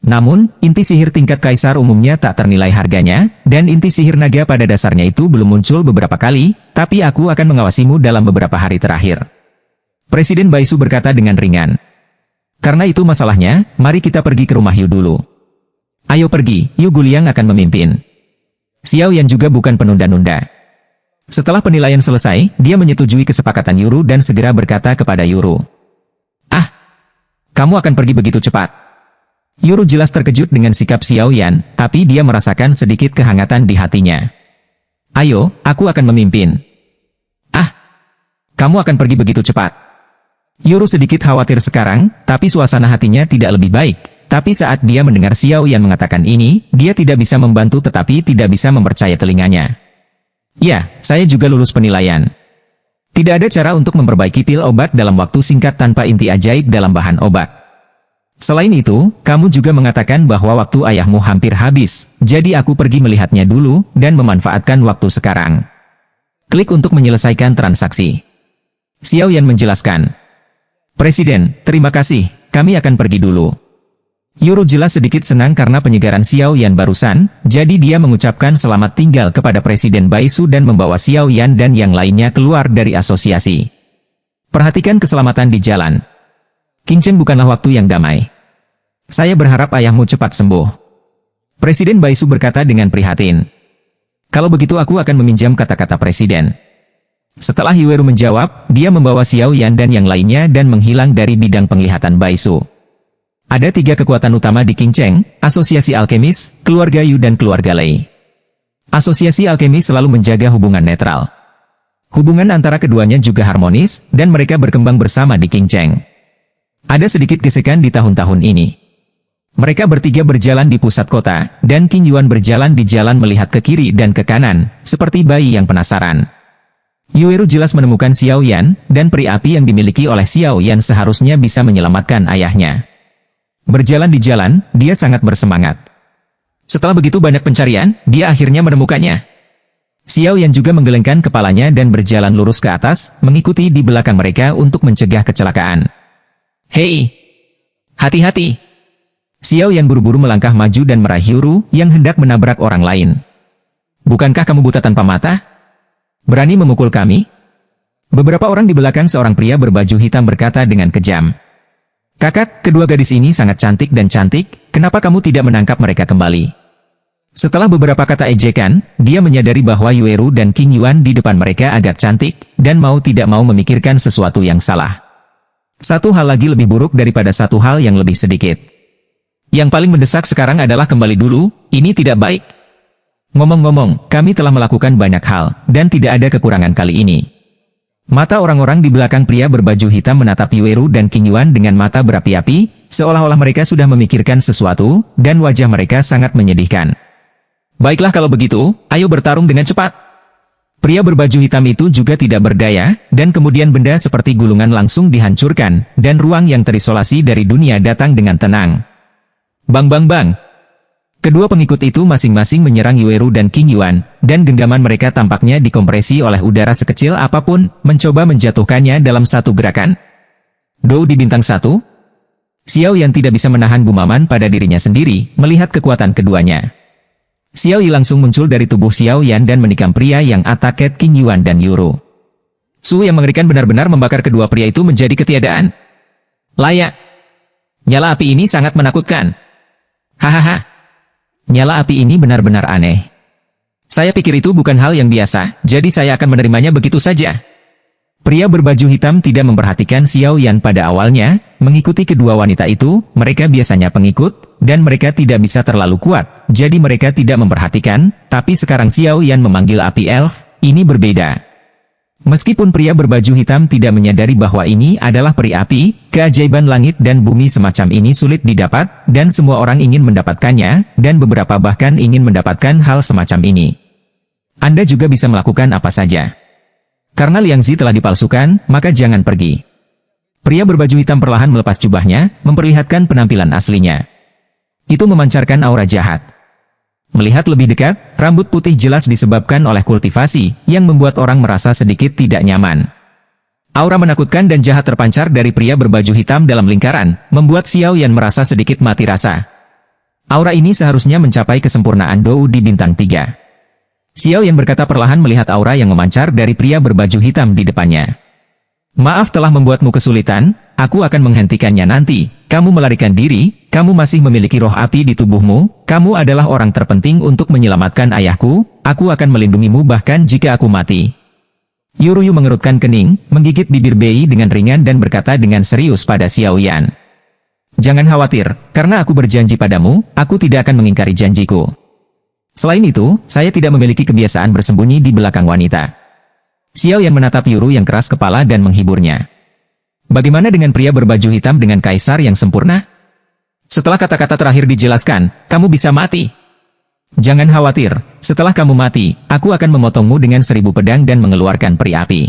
Namun, inti sihir tingkat kaisar umumnya tak ternilai harganya, dan inti sihir naga pada dasarnya itu belum muncul beberapa kali, tapi aku akan mengawasimu dalam beberapa hari terakhir. Presiden Baisu berkata dengan ringan. Karena itu masalahnya, mari kita pergi ke rumah Yu dulu. Ayo pergi, Yu Guliang akan memimpin. Xiao Yan juga bukan penunda-nunda. Setelah penilaian selesai, dia menyetujui kesepakatan Yuru dan segera berkata kepada Yuru. Kamu akan pergi begitu cepat. Yuru jelas terkejut dengan sikap Xiao Yan, tapi dia merasakan sedikit kehangatan di hatinya. Ayo, aku akan memimpin. Kamu akan pergi begitu cepat. Yuru sedikit khawatir sekarang, tapi suasana hatinya tidak lebih baik. Tapi saat dia mendengar Xiao Yan mengatakan ini, dia tidak bisa membantu tetapi tidak bisa mempercaya telinganya. Ya, saya juga lulus penilaian. Tidak ada cara untuk memperbaiki pil obat dalam waktu singkat tanpa inti ajaib dalam bahan obat. Selain itu, kamu juga mengatakan bahwa waktu ayahmu hampir habis, jadi aku pergi melihatnya dulu dan memanfaatkan waktu sekarang. Klik untuk menyelesaikan transaksi. Xiao Yan menjelaskan. Presiden, terima kasih, kami akan pergi dulu. Yuru jelas sedikit senang karena penyegaran Xiao Yan barusan, jadi dia mengucapkan selamat tinggal kepada Presiden Baisu dan membawa Xiao Yan dan yang lainnya keluar dari asosiasi. Perhatikan keselamatan di jalan. Qingcheng bukanlah waktu yang damai. Saya berharap ayahmu cepat sembuh. Presiden Baisu berkata dengan prihatin. Kalau begitu aku akan meminjam kata-kata Presiden. Setelah Yueru menjawab, dia membawa Xiao Yan dan yang lainnya dan menghilang dari bidang penglihatan Baisu. Ada 3 kekuatan utama di Qingcheng, Asosiasi Alkemis, Keluarga Yu dan Keluarga Lei. Asosiasi Alkemis selalu menjaga hubungan netral. Hubungan antara keduanya juga harmonis, dan mereka berkembang bersama di Qingcheng. Ada sedikit gesekan di tahun-tahun ini. Mereka bertiga berjalan di pusat kota, dan Qing Yuan berjalan di jalan melihat ke kiri dan ke kanan, seperti bayi yang penasaran. Yueru jelas menemukan Xiao Yan, dan peri api yang dimiliki oleh Xiao Yan seharusnya bisa menyelamatkan ayahnya. Berjalan di jalan, dia sangat bersemangat. Setelah begitu banyak pencarian, dia akhirnya menemukannya. Xiao Yan juga menggelengkan kepalanya dan berjalan lurus ke atas, mengikuti di belakang mereka untuk mencegah kecelakaan. Hei! Hati-hati! Xiao Yan buru-buru melangkah maju dan meraih Yuru yang hendak menabrak orang lain. Bukankah kamu buta tanpa mata? Berani memukul kami? Beberapa orang di belakang seorang pria berbaju hitam berkata dengan kejam. Kakak, kedua gadis ini sangat cantik dan cantik, kenapa kamu tidak menangkap mereka kembali? Setelah beberapa kata ejekan, dia menyadari bahwa Yueru dan Qing Yuan di depan mereka agak cantik, dan mau tidak mau memikirkan sesuatu yang salah. Satu hal lagi lebih buruk daripada satu hal yang lebih sedikit. Yang paling mendesak sekarang adalah kembali dulu, ini tidak baik. Ngomong-ngomong, kami telah melakukan banyak hal, dan tidak ada kekurangan kali ini. Mata orang-orang di belakang pria berbaju hitam menatap Yueru dan Qing Yuan dengan mata berapi-api, seolah-olah mereka sudah memikirkan sesuatu, dan wajah mereka sangat menyedihkan. Baiklah kalau begitu, ayo bertarung dengan cepat. Pria berbaju hitam itu juga tidak berdaya, dan kemudian benda seperti gulungan langsung dihancurkan, dan ruang yang terisolasi dari dunia datang dengan tenang. Bang bang bang. Kedua pengikut itu masing-masing menyerang Yueru dan Qing Yuan, dan genggaman mereka tampaknya dikompresi oleh udara sekecil apapun, mencoba menjatuhkannya dalam satu gerakan. Dou di bintang 1. Xiao Yan tidak bisa menahan gumaman pada dirinya sendiri, melihat kekuatan keduanya. Xiao Yi langsung muncul dari tubuh Xiao Yan dan menikam pria yang ataket Qing Yuan dan Yuru. Suhu yang mengerikan benar-benar membakar kedua pria itu menjadi ketiadaan. Layak. Nyala api ini sangat menakutkan. Hahaha. Nyala api ini benar-benar aneh. Saya pikir itu bukan hal yang biasa, jadi saya akan menerimanya begitu saja. Pria berbaju hitam tidak memperhatikan Xiao Yan pada awalnya, mengikuti kedua wanita itu, mereka biasanya pengikut, dan mereka tidak bisa terlalu kuat, jadi mereka tidak memperhatikan, tapi sekarang Xiao Yan memanggil api elf, ini berbeda. Meskipun pria berbaju hitam tidak menyadari bahwa ini adalah peri api, keajaiban langit dan bumi semacam ini sulit didapat, dan semua orang ingin mendapatkannya, dan beberapa bahkan ingin mendapatkan hal semacam ini. Anda juga bisa melakukan apa saja. Karena Liangzi telah dipalsukan, maka jangan pergi. Pria berbaju hitam perlahan melepas jubahnya, memperlihatkan penampilan aslinya. Itu memancarkan aura jahat. Melihat lebih dekat, rambut putih jelas disebabkan oleh kultivasi, yang membuat orang merasa sedikit tidak nyaman. Aura menakutkan dan jahat terpancar dari pria berbaju hitam dalam lingkaran, membuat Xiao Yan merasa sedikit mati rasa. Aura ini seharusnya mencapai kesempurnaan Dou di bintang 3. Xiao Yan berkata perlahan melihat aura yang memancar dari pria berbaju hitam di depannya. Maaf telah membuatmu kesulitan, aku akan menghentikannya nanti. Kamu melarikan diri, kamu masih memiliki roh api di tubuhmu, kamu adalah orang terpenting untuk menyelamatkan ayahku, aku akan melindungimu bahkan jika aku mati. Yuruyu mengerutkan kening, menggigit bibir Bei dengan ringan dan berkata dengan serius pada Xiao Yan. Jangan khawatir, karena aku berjanji padamu, aku tidak akan mengingkari janjiku. Selain itu, saya tidak memiliki kebiasaan bersembunyi di belakang wanita. Xiao Yan menatap Yuru yang keras kepala dan menghiburnya. Bagaimana dengan pria berbaju hitam dengan kaisar yang sempurna? Setelah kata-kata terakhir dijelaskan, kamu bisa mati. Jangan khawatir, setelah kamu mati, aku akan memotongmu dengan 1000 pedang dan mengeluarkan peri api.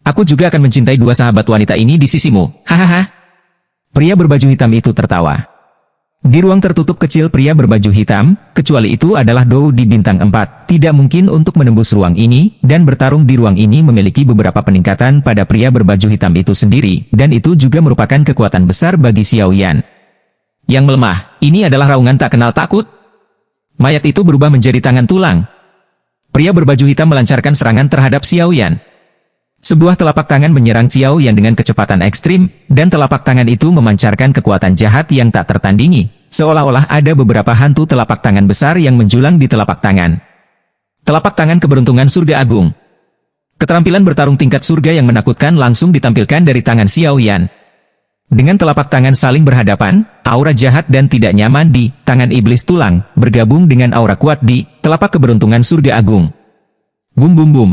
Aku juga akan mencintai dua sahabat wanita ini di sisimu, hahaha. Pria berbaju hitam itu tertawa. Di ruang tertutup kecil pria berbaju hitam, kecuali itu adalah Dou di bintang 4, tidak mungkin untuk menembus ruang ini, dan bertarung di ruang ini memiliki beberapa peningkatan pada pria berbaju hitam itu sendiri, dan itu juga merupakan kekuatan besar bagi Xiao Yan. Yang melemah, ini adalah raungan tak kenal takut. Mayat itu berubah menjadi tangan tulang. Pria berbaju hitam melancarkan serangan terhadap Xiao Yan. Sebuah telapak tangan menyerang Xiao Yan dengan kecepatan ekstrim, dan telapak tangan itu memancarkan kekuatan jahat yang tak tertandingi, seolah-olah ada beberapa hantu telapak tangan besar yang menjulang di telapak tangan. Telapak tangan keberuntungan surga agung. Keterampilan bertarung tingkat surga yang menakutkan langsung ditampilkan dari tangan Xiao Yan. Dengan telapak tangan saling berhadapan, aura jahat dan tidak nyaman di tangan iblis tulang, bergabung dengan aura kuat di telapak keberuntungan surga agung. Bum bum bum.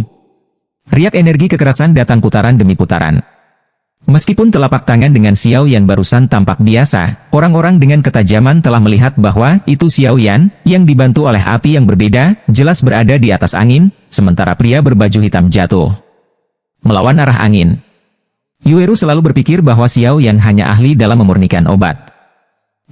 Riak energi kekerasan datang putaran demi putaran. Meskipun telapak tangan dengan Xiao Yan barusan tampak biasa, orang-orang dengan ketajaman telah melihat bahwa itu Xiao Yan, yang dibantu oleh api yang berbeda, jelas berada di atas angin, sementara pria berbaju hitam jatuh melawan arah angin. Yueru selalu berpikir bahwa Xiao Yan hanya ahli dalam memurnikan obat.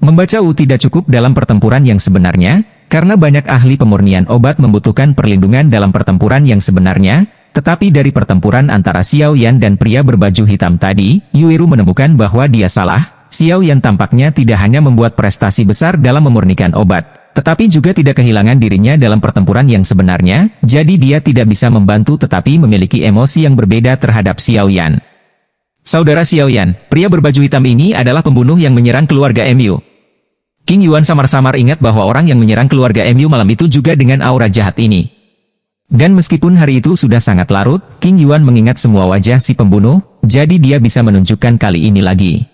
Membaca tidak cukup dalam pertempuran yang sebenarnya, karena banyak ahli pemurnian obat membutuhkan perlindungan dalam pertempuran yang sebenarnya, tetapi dari pertempuran antara Xiao Yan dan pria berbaju hitam tadi, Yueru menemukan bahwa dia salah. Xiao Yan tampaknya tidak hanya membuat prestasi besar dalam memurnikan obat, tetapi juga tidak kehilangan dirinya dalam pertempuran yang sebenarnya, jadi dia tidak bisa membantu tetapi memiliki emosi yang berbeda terhadap Xiao Yan. Saudara Xiao Yan, pria berbaju hitam ini adalah pembunuh yang menyerang keluarga MU. King Yuan samar-samar ingat bahwa orang yang menyerang keluarga MU malam itu juga dengan aura jahat ini. Dan meskipun hari itu sudah sangat larut, King Yuan mengingat semua wajah si pembunuh, jadi dia bisa menunjukkan kali ini lagi.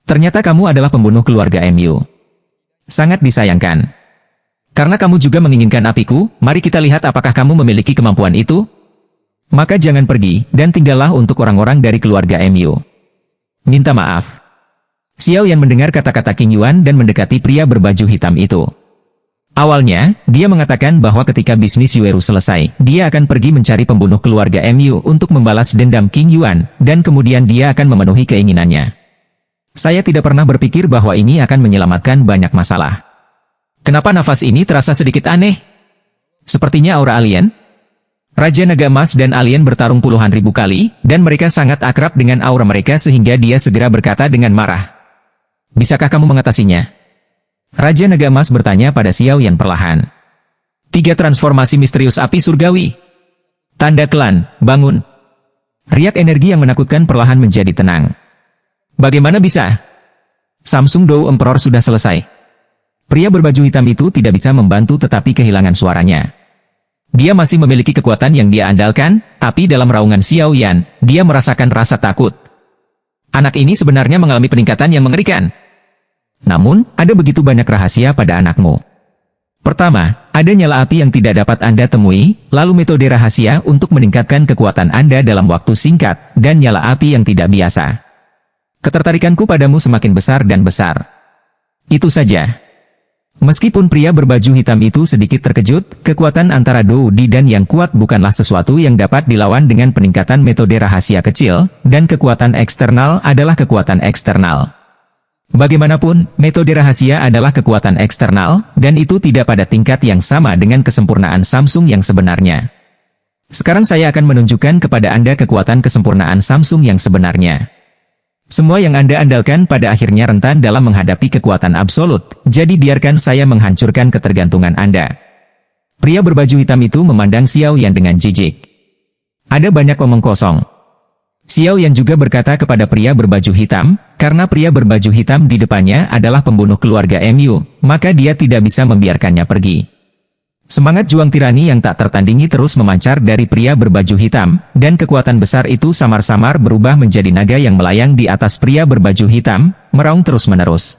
Ternyata kamu adalah pembunuh keluarga MU. Sangat disayangkan. Karena kamu juga menginginkan apiku, mari kita lihat apakah kamu memiliki kemampuan itu. Maka jangan pergi, dan tinggallah untuk orang-orang dari keluarga MU. Minta maaf. Xiao Yan mendengar kata-kata King Yuan dan mendekati pria berbaju hitam itu. Awalnya, dia mengatakan bahwa ketika bisnis Yueru selesai, dia akan pergi mencari pembunuh keluarga MU untuk membalas dendam King Yuan, dan kemudian dia akan memenuhi keinginannya. Saya tidak pernah berpikir bahwa ini akan menyelamatkan banyak masalah. Kenapa nafas ini terasa sedikit aneh? Sepertinya aura alien? Raja Naga Emas dan alien bertarung puluhan ribu kali, dan mereka sangat akrab dengan aura mereka sehingga dia segera berkata dengan marah. Bisakah kamu mengatasinya? Raja Naga Emas bertanya pada Xiao Yan perlahan. 3 transformasi misterius api surgawi. Tanda klan, bangun. Riak energi yang menakutkan perlahan menjadi tenang. Bagaimana bisa? Samsung Dou Emperor sudah selesai. Pria berbaju hitam itu tidak bisa membantu tetapi kehilangan suaranya. Dia masih memiliki kekuatan yang dia andalkan, tapi dalam raungan Xiao Yan, dia merasakan rasa takut. Anak ini sebenarnya mengalami peningkatan yang mengerikan. Namun, ada begitu banyak rahasia pada anakmu. Pertama, ada nyala api yang tidak dapat Anda temui, lalu metode rahasia untuk meningkatkan kekuatan Anda dalam waktu singkat, dan nyala api yang tidak biasa. Ketertarikanku padamu semakin besar dan besar. Itu saja. Meskipun pria berbaju hitam itu sedikit terkejut, kekuatan antara Dou Di dan yang kuat bukanlah sesuatu yang dapat dilawan dengan peningkatan metode rahasia kecil, dan kekuatan eksternal adalah kekuatan eksternal. Bagaimanapun, metode rahasia adalah kekuatan eksternal, dan itu tidak pada tingkat yang sama dengan kesempurnaan Samsung yang sebenarnya. Sekarang saya akan menunjukkan kepada Anda kekuatan kesempurnaan Samsung yang sebenarnya. Semua yang Anda andalkan pada akhirnya rentan dalam menghadapi kekuatan absolut, jadi biarkan saya menghancurkan ketergantungan Anda. Pria berbaju hitam itu memandang Xiao Yan dengan jijik. Ada banyak omong kosong. Xiao Yan juga berkata kepada pria berbaju hitam, karena pria berbaju hitam di depannya adalah pembunuh keluarga MU, maka dia tidak bisa membiarkannya pergi. Semangat juang tirani yang tak tertandingi terus memancar dari pria berbaju hitam, dan kekuatan besar itu samar-samar berubah menjadi naga yang melayang di atas pria berbaju hitam, meraung terus-menerus.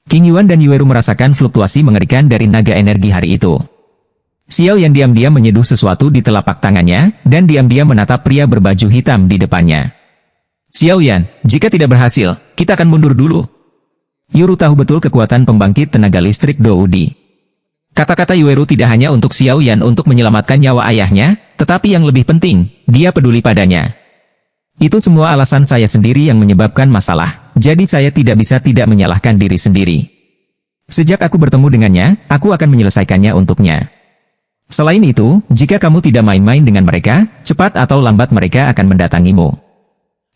King Yuan dan Yueru merasakan fluktuasi mengerikan dari naga energi hari itu. Xiao Yan diam-diam menyeduh sesuatu di telapak tangannya, dan diam-diam menatap pria berbaju hitam di depannya. Xiao Yan, jika tidak berhasil, kita akan mundur dulu. Yueru tahu betul kekuatan pembangkit tenaga listrik Dou Di. Kata-kata Yueru tidak hanya untuk Xiao Yan untuk menyelamatkan nyawa ayahnya, tetapi yang lebih penting, dia peduli padanya. Itu semua alasan saya sendiri yang menyebabkan masalah, jadi saya tidak bisa tidak menyalahkan diri sendiri. Sejak aku bertemu dengannya, aku akan menyelesaikannya untuknya. Selain itu, jika kamu tidak main-main dengan mereka, cepat atau lambat mereka akan mendatangimu.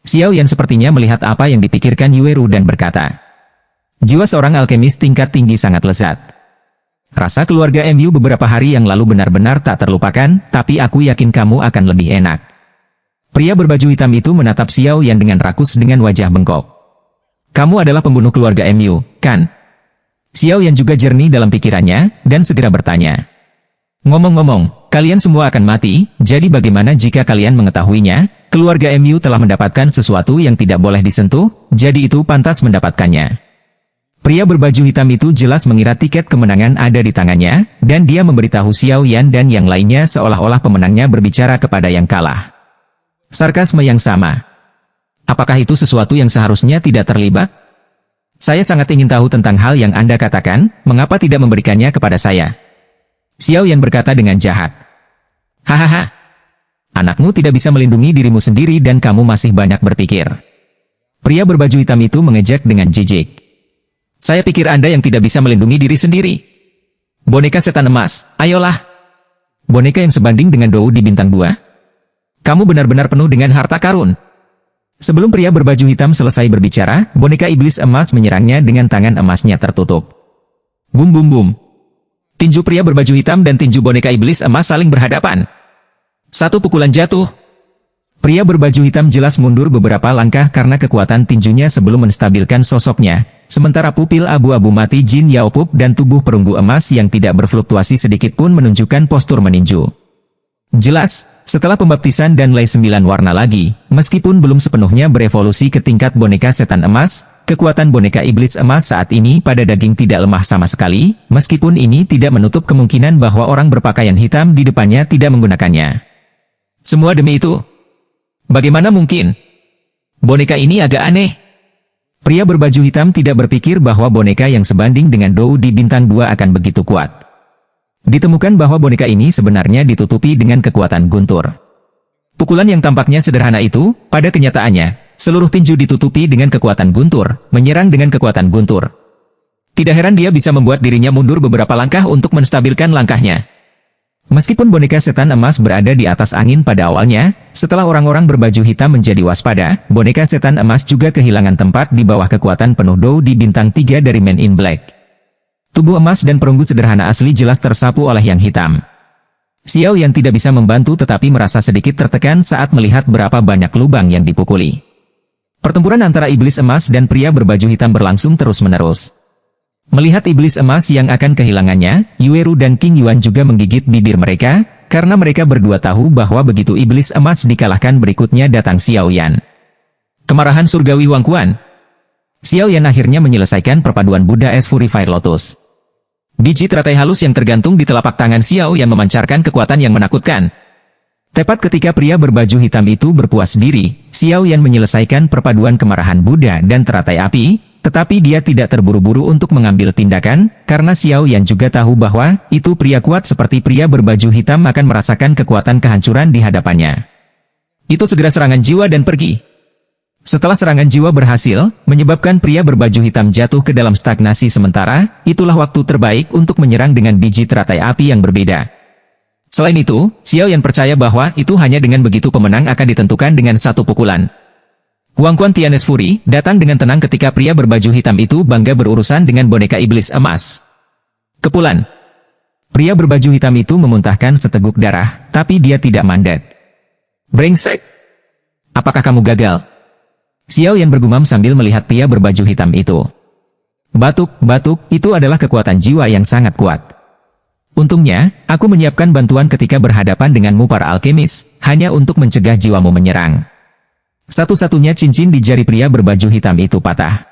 Xiao Yan sepertinya melihat apa yang dipikirkan Yue Ru dan berkata, jiwa seorang alkemis tingkat tinggi sangat lezat. Rasa keluarga MU beberapa hari yang lalu benar-benar tak terlupakan, tapi aku yakin kamu akan lebih enak. Pria berbaju hitam itu menatap Xiao Yan dengan rakus dengan wajah bengkok. Kamu adalah pembunuh keluarga MU, kan? Xiao Yan juga jernih dalam pikirannya, dan segera bertanya. Ngomong-ngomong, kalian semua akan mati, jadi bagaimana jika kalian mengetahuinya? Keluarga MU telah mendapatkan sesuatu yang tidak boleh disentuh, jadi itu pantas mendapatkannya. Pria berbaju hitam itu jelas mengira tiket kemenangan ada di tangannya, dan dia memberitahu Xiao Yan dan yang lainnya seolah-olah pemenangnya berbicara kepada yang kalah. Sarkasme yang sama. Apakah itu sesuatu yang seharusnya tidak terlibat? Saya sangat ingin tahu tentang hal yang Anda katakan, mengapa tidak memberikannya kepada saya? Xiao Yan berkata dengan jahat. Hahaha. Anakmu tidak bisa melindungi dirimu sendiri dan kamu masih banyak berpikir. Pria berbaju hitam itu mengejek dengan jijik. Saya pikir Anda yang tidak bisa melindungi diri sendiri. Boneka setan emas, ayolah. Boneka yang sebanding dengan Dou di bintang 2. Kamu benar-benar penuh dengan harta karun. Sebelum pria berbaju hitam selesai berbicara, boneka iblis emas menyerangnya dengan tangan emasnya tertutup. Bum bum bum. Tinju pria berbaju hitam dan tinju boneka iblis emas saling berhadapan. Satu pukulan jatuh. Pria berbaju hitam jelas mundur beberapa langkah karena kekuatan tinjunya sebelum menstabilkan sosoknya, sementara pupil abu-abu mati Jin Yao Pup dan tubuh perunggu emas yang tidak berfluktuasi sedikit pun menunjukkan postur meninju. Jelas, setelah pembaptisan dan lay 9 warna lagi, meskipun belum sepenuhnya berevolusi ke tingkat boneka setan emas, kekuatan boneka iblis emas saat ini pada daging tidak lemah sama sekali, meskipun ini tidak menutup kemungkinan bahwa orang berpakaian hitam di depannya tidak menggunakannya. Semua demi itu. Bagaimana mungkin? Boneka ini agak aneh. Pria berbaju hitam tidak berpikir bahwa boneka yang sebanding dengan Dou di bintang 2 akan begitu kuat. Ditemukan bahwa boneka ini sebenarnya ditutupi dengan kekuatan guntur. Pukulan yang tampaknya sederhana itu, pada kenyataannya, seluruh tinju ditutupi dengan kekuatan guntur, menyerang dengan kekuatan guntur. Tidak heran dia bisa membuat dirinya mundur beberapa langkah untuk menstabilkan langkahnya. Meskipun boneka setan emas berada di atas angin pada awalnya, setelah orang-orang berbaju hitam menjadi waspada, boneka setan emas juga kehilangan tempat di bawah kekuatan penuh Dou di bintang 3 dari Men in Black. Tubuh emas dan perunggu sederhana asli jelas tersapu oleh yang hitam. Xiao Yan tidak bisa membantu tetapi merasa sedikit tertekan saat melihat berapa banyak lubang yang dipukuli. Pertempuran antara iblis emas dan pria berbaju hitam berlangsung terus-menerus. Melihat iblis emas yang akan kehilangannya, Yue Ru dan King Yuan juga menggigit bibir mereka, karena mereka berdua tahu bahwa begitu iblis emas dikalahkan berikutnya datang Xiao Yan. Kemarahan surgawi Huang Quan. Xiao Yan akhirnya menyelesaikan perpaduan Buddha es Fury Fire Lotus. Biji teratai halus yang tergantung di telapak tangan Xiao Yan memancarkan kekuatan yang menakutkan. Tepat ketika pria berbaju hitam itu berpuas diri, Xiao Yan menyelesaikan perpaduan kemarahan Buddha dan teratai api, tetapi dia tidak terburu-buru untuk mengambil tindakan, karena Xiao Yan juga tahu bahwa itu pria kuat seperti pria berbaju hitam akan merasakan kekuatan kehancuran di hadapannya. Itu segera serangan jiwa dan pergi. Setelah serangan jiwa berhasil, menyebabkan pria berbaju hitam jatuh ke dalam stagnasi sementara, itulah waktu terbaik untuk menyerang dengan biji teratai api yang berbeda. Selain itu, Xiao Yan percaya bahwa itu hanya dengan begitu pemenang akan ditentukan dengan satu pukulan. Huang Quan Tianes Fury datang dengan tenang ketika pria berbaju hitam itu bangga berurusan dengan boneka iblis emas. Kepulan. Pria berbaju hitam itu memuntahkan seteguk darah, tapi dia tidak mandat. Brengsek. Apakah kamu gagal? Xiao Yan bergumam sambil melihat pria berbaju hitam itu. Batuk, itu adalah kekuatan jiwa yang sangat kuat. Untungnya, aku menyiapkan bantuan ketika berhadapan denganmu para alkemis, hanya untuk mencegah jiwamu menyerang. Satu-satunya cincin di jari pria berbaju hitam itu patah.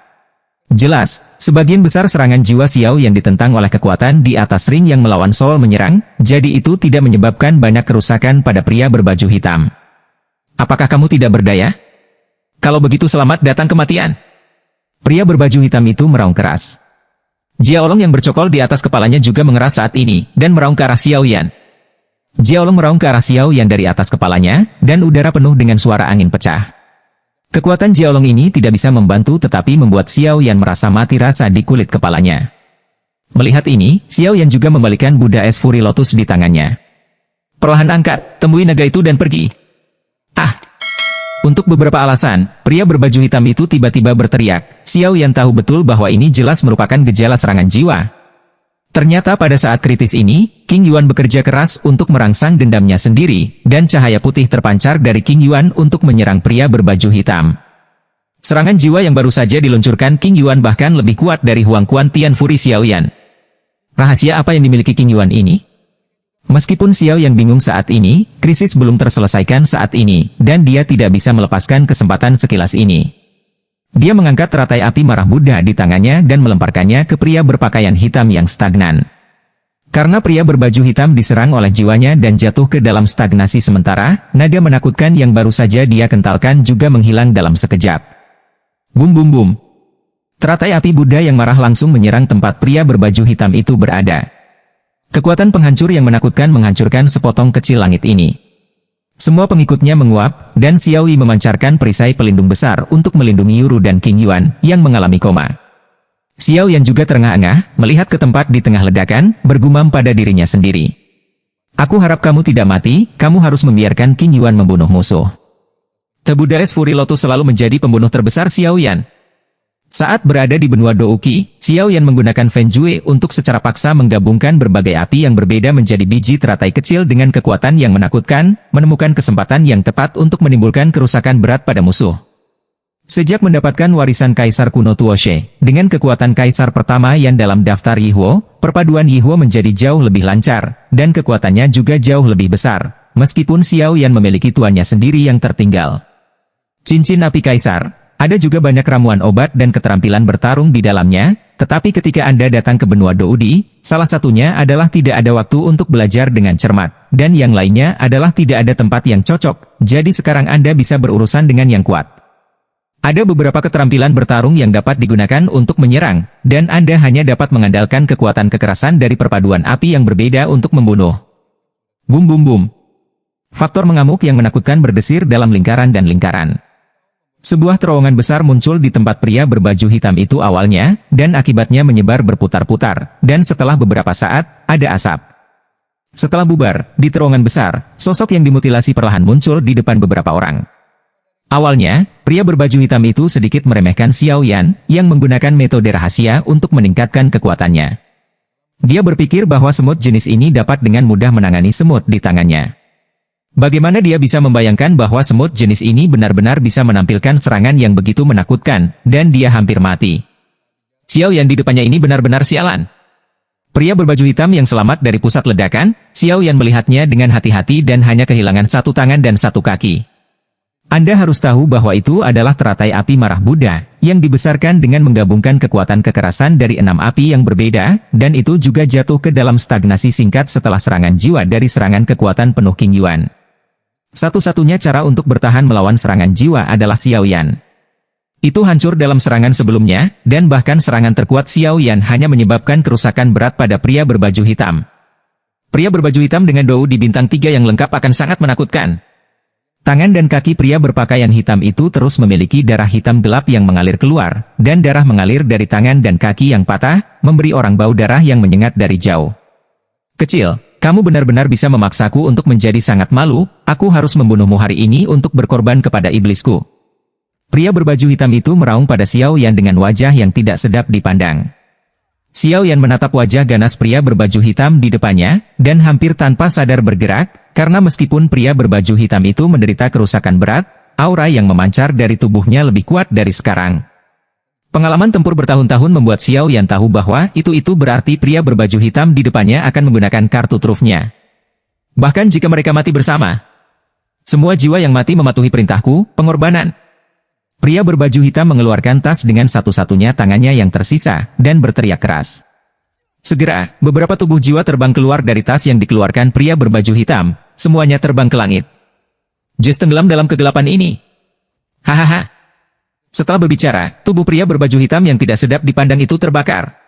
Jelas, sebagian besar serangan jiwa Xiao yang ditentang oleh kekuatan di atas ring yang melawan Soul menyerang, jadi itu tidak menyebabkan banyak kerusakan pada pria berbaju hitam. Apakah kamu tidak berdaya? Kalau begitu selamat datang kematian. Pria berbaju hitam itu meraung keras. Jiaolong yang bercokol di atas kepalanya juga mengeras saat ini, dan meraung ke arah Xiao Yan. Jiaolong meraung ke arah Xiao Yan dari atas kepalanya, dan udara penuh dengan suara angin pecah. Kekuatan Jiaolong ini tidak bisa membantu tetapi membuat Xiao Yan merasa mati rasa di kulit kepalanya. Melihat ini, Xiao Yan juga membalikan Buddha es Fury Lotus di tangannya. Perlahan angkat, temui naga itu dan pergi. Ah! Untuk beberapa alasan, pria berbaju hitam itu tiba-tiba berteriak. Xiao Yan tahu betul bahwa ini jelas merupakan gejala serangan jiwa. Ternyata pada saat kritis ini, King Yuan bekerja keras untuk merangsang dendamnya sendiri, dan cahaya putih terpancar dari King Yuan untuk menyerang pria berbaju hitam. Serangan jiwa yang baru saja diluncurkan King Yuan bahkan lebih kuat dari Huang Quan Tian Fury Xiao Yan. Rahasia apa yang dimiliki King Yuan ini? Meskipun Xiao Yan bingung saat ini, krisis belum terselesaikan saat ini, dan dia tidak bisa melepaskan kesempatan sekilas ini. Dia mengangkat teratai api marah Buddha di tangannya dan melemparkannya ke pria berpakaian hitam yang stagnan. Karena pria berbaju hitam diserang oleh jiwanya dan jatuh ke dalam stagnasi sementara, naga menakutkan yang baru saja dia kentalkan juga menghilang dalam sekejap. Bum bum bum. Teratai api Buddha yang marah langsung menyerang tempat pria berbaju hitam itu berada. Kekuatan penghancur yang menakutkan menghancurkan sepotong kecil langit ini. Semua pengikutnya menguap, dan Xiao Yi memancarkan perisai pelindung besar untuk melindungi Yuru dan King Yuan, yang mengalami koma. Xiao Yan juga terengah-engah, melihat ke tempat di tengah ledakan, bergumam pada dirinya sendiri. Aku harap kamu tidak mati, kamu harus membiarkan King Yuan membunuh musuh. The Buddha es Fury Lotus selalu menjadi pembunuh terbesar Xiao Yan. Saat berada di benua Douqi, Xiao Yan menggunakan Fen Jue untuk secara paksa menggabungkan berbagai api yang berbeda menjadi biji teratai kecil dengan kekuatan yang menakutkan, menemukan kesempatan yang tepat untuk menimbulkan kerusakan berat pada musuh. Sejak mendapatkan warisan Kaisar kuno Tuoshe, dengan kekuatan Kaisar pertama yang dalam daftar Yihwo, perpaduan Yihwo menjadi jauh lebih lancar, dan kekuatannya juga jauh lebih besar, meskipun Xiao Yan memiliki tuannya sendiri yang tertinggal. Cincin api Kaisar. Ada juga banyak ramuan obat dan keterampilan bertarung di dalamnya, tetapi ketika Anda datang ke benua Doudi, salah satunya adalah tidak ada waktu untuk belajar dengan cermat, dan yang lainnya adalah tidak ada tempat yang cocok, jadi sekarang Anda bisa berurusan dengan yang kuat. Ada beberapa keterampilan bertarung yang dapat digunakan untuk menyerang, dan Anda hanya dapat mengandalkan kekuatan kekerasan dari perpaduan api yang berbeda untuk membunuh. Bum bum bum. Faktor mengamuk yang menakutkan berdesir dalam lingkaran dan lingkaran. Sebuah terowongan besar muncul di tempat pria berbaju hitam itu awalnya, dan akibatnya menyebar berputar-putar, dan setelah beberapa saat, ada asap. Setelah bubar, di terowongan besar, sosok yang dimutilasi perlahan muncul di depan beberapa orang. Awalnya, pria berbaju hitam itu sedikit meremehkan Xiao Yan, yang menggunakan metode rahasia untuk meningkatkan kekuatannya. Dia berpikir bahwa semut jenis ini dapat dengan mudah menangani semut di tangannya. Bagaimana dia bisa membayangkan bahwa semut jenis ini benar-benar bisa menampilkan serangan yang begitu menakutkan, dan dia hampir mati. Xiao Yan di depannya ini benar-benar sialan. Pria berbaju hitam yang selamat dari pusat ledakan, Xiao Yan melihatnya dengan hati-hati dan hanya kehilangan satu tangan dan satu kaki. Anda harus tahu bahwa itu adalah teratai api marah Buddha, yang dibesarkan dengan menggabungkan kekuatan kekerasan dari 6 api yang berbeda, dan itu juga jatuh ke dalam stagnasi singkat setelah serangan jiwa dari serangan kekuatan penuh King Yuan. Satu-satunya cara untuk bertahan melawan serangan jiwa adalah Xiao Yan. Itu hancur dalam serangan sebelumnya, dan bahkan serangan terkuat Xiao Yan hanya menyebabkan kerusakan berat pada pria berbaju hitam. Pria berbaju hitam dengan dou di bintang 3 yang lengkap akan sangat menakutkan. Tangan dan kaki pria berpakaian hitam itu terus memiliki darah hitam gelap yang mengalir keluar, dan darah mengalir dari tangan dan kaki yang patah, memberi orang bau darah yang menyengat dari jauh. Kecil. Kamu benar-benar bisa memaksaku untuk menjadi sangat malu, aku harus membunuhmu hari ini untuk berkorban kepada iblisku. Pria berbaju hitam itu meraung pada Xiao Yan dengan wajah yang tidak sedap dipandang. Xiao Yan menatap wajah ganas pria berbaju hitam di depannya, dan hampir tanpa sadar bergerak, karena meskipun pria berbaju hitam itu menderita kerusakan berat, aura yang memancar dari tubuhnya lebih kuat dari sekarang. Pengalaman tempur bertahun-tahun membuat Xiao Yan tahu bahwa itu berarti pria berbaju hitam di depannya akan menggunakan kartu trufnya. Bahkan jika mereka mati bersama. Semua jiwa yang mati mematuhi perintahku, pengorbanan. Pria berbaju hitam mengeluarkan tas dengan satu-satunya tangannya yang tersisa, dan berteriak keras. Segera, beberapa tubuh jiwa terbang keluar dari tas yang dikeluarkan pria berbaju hitam, semuanya terbang ke langit. Jess tenggelam dalam kegelapan ini. Hahaha. Setelah berbicara, tubuh pria berbaju hitam yang tidak sedap dipandang itu terbakar.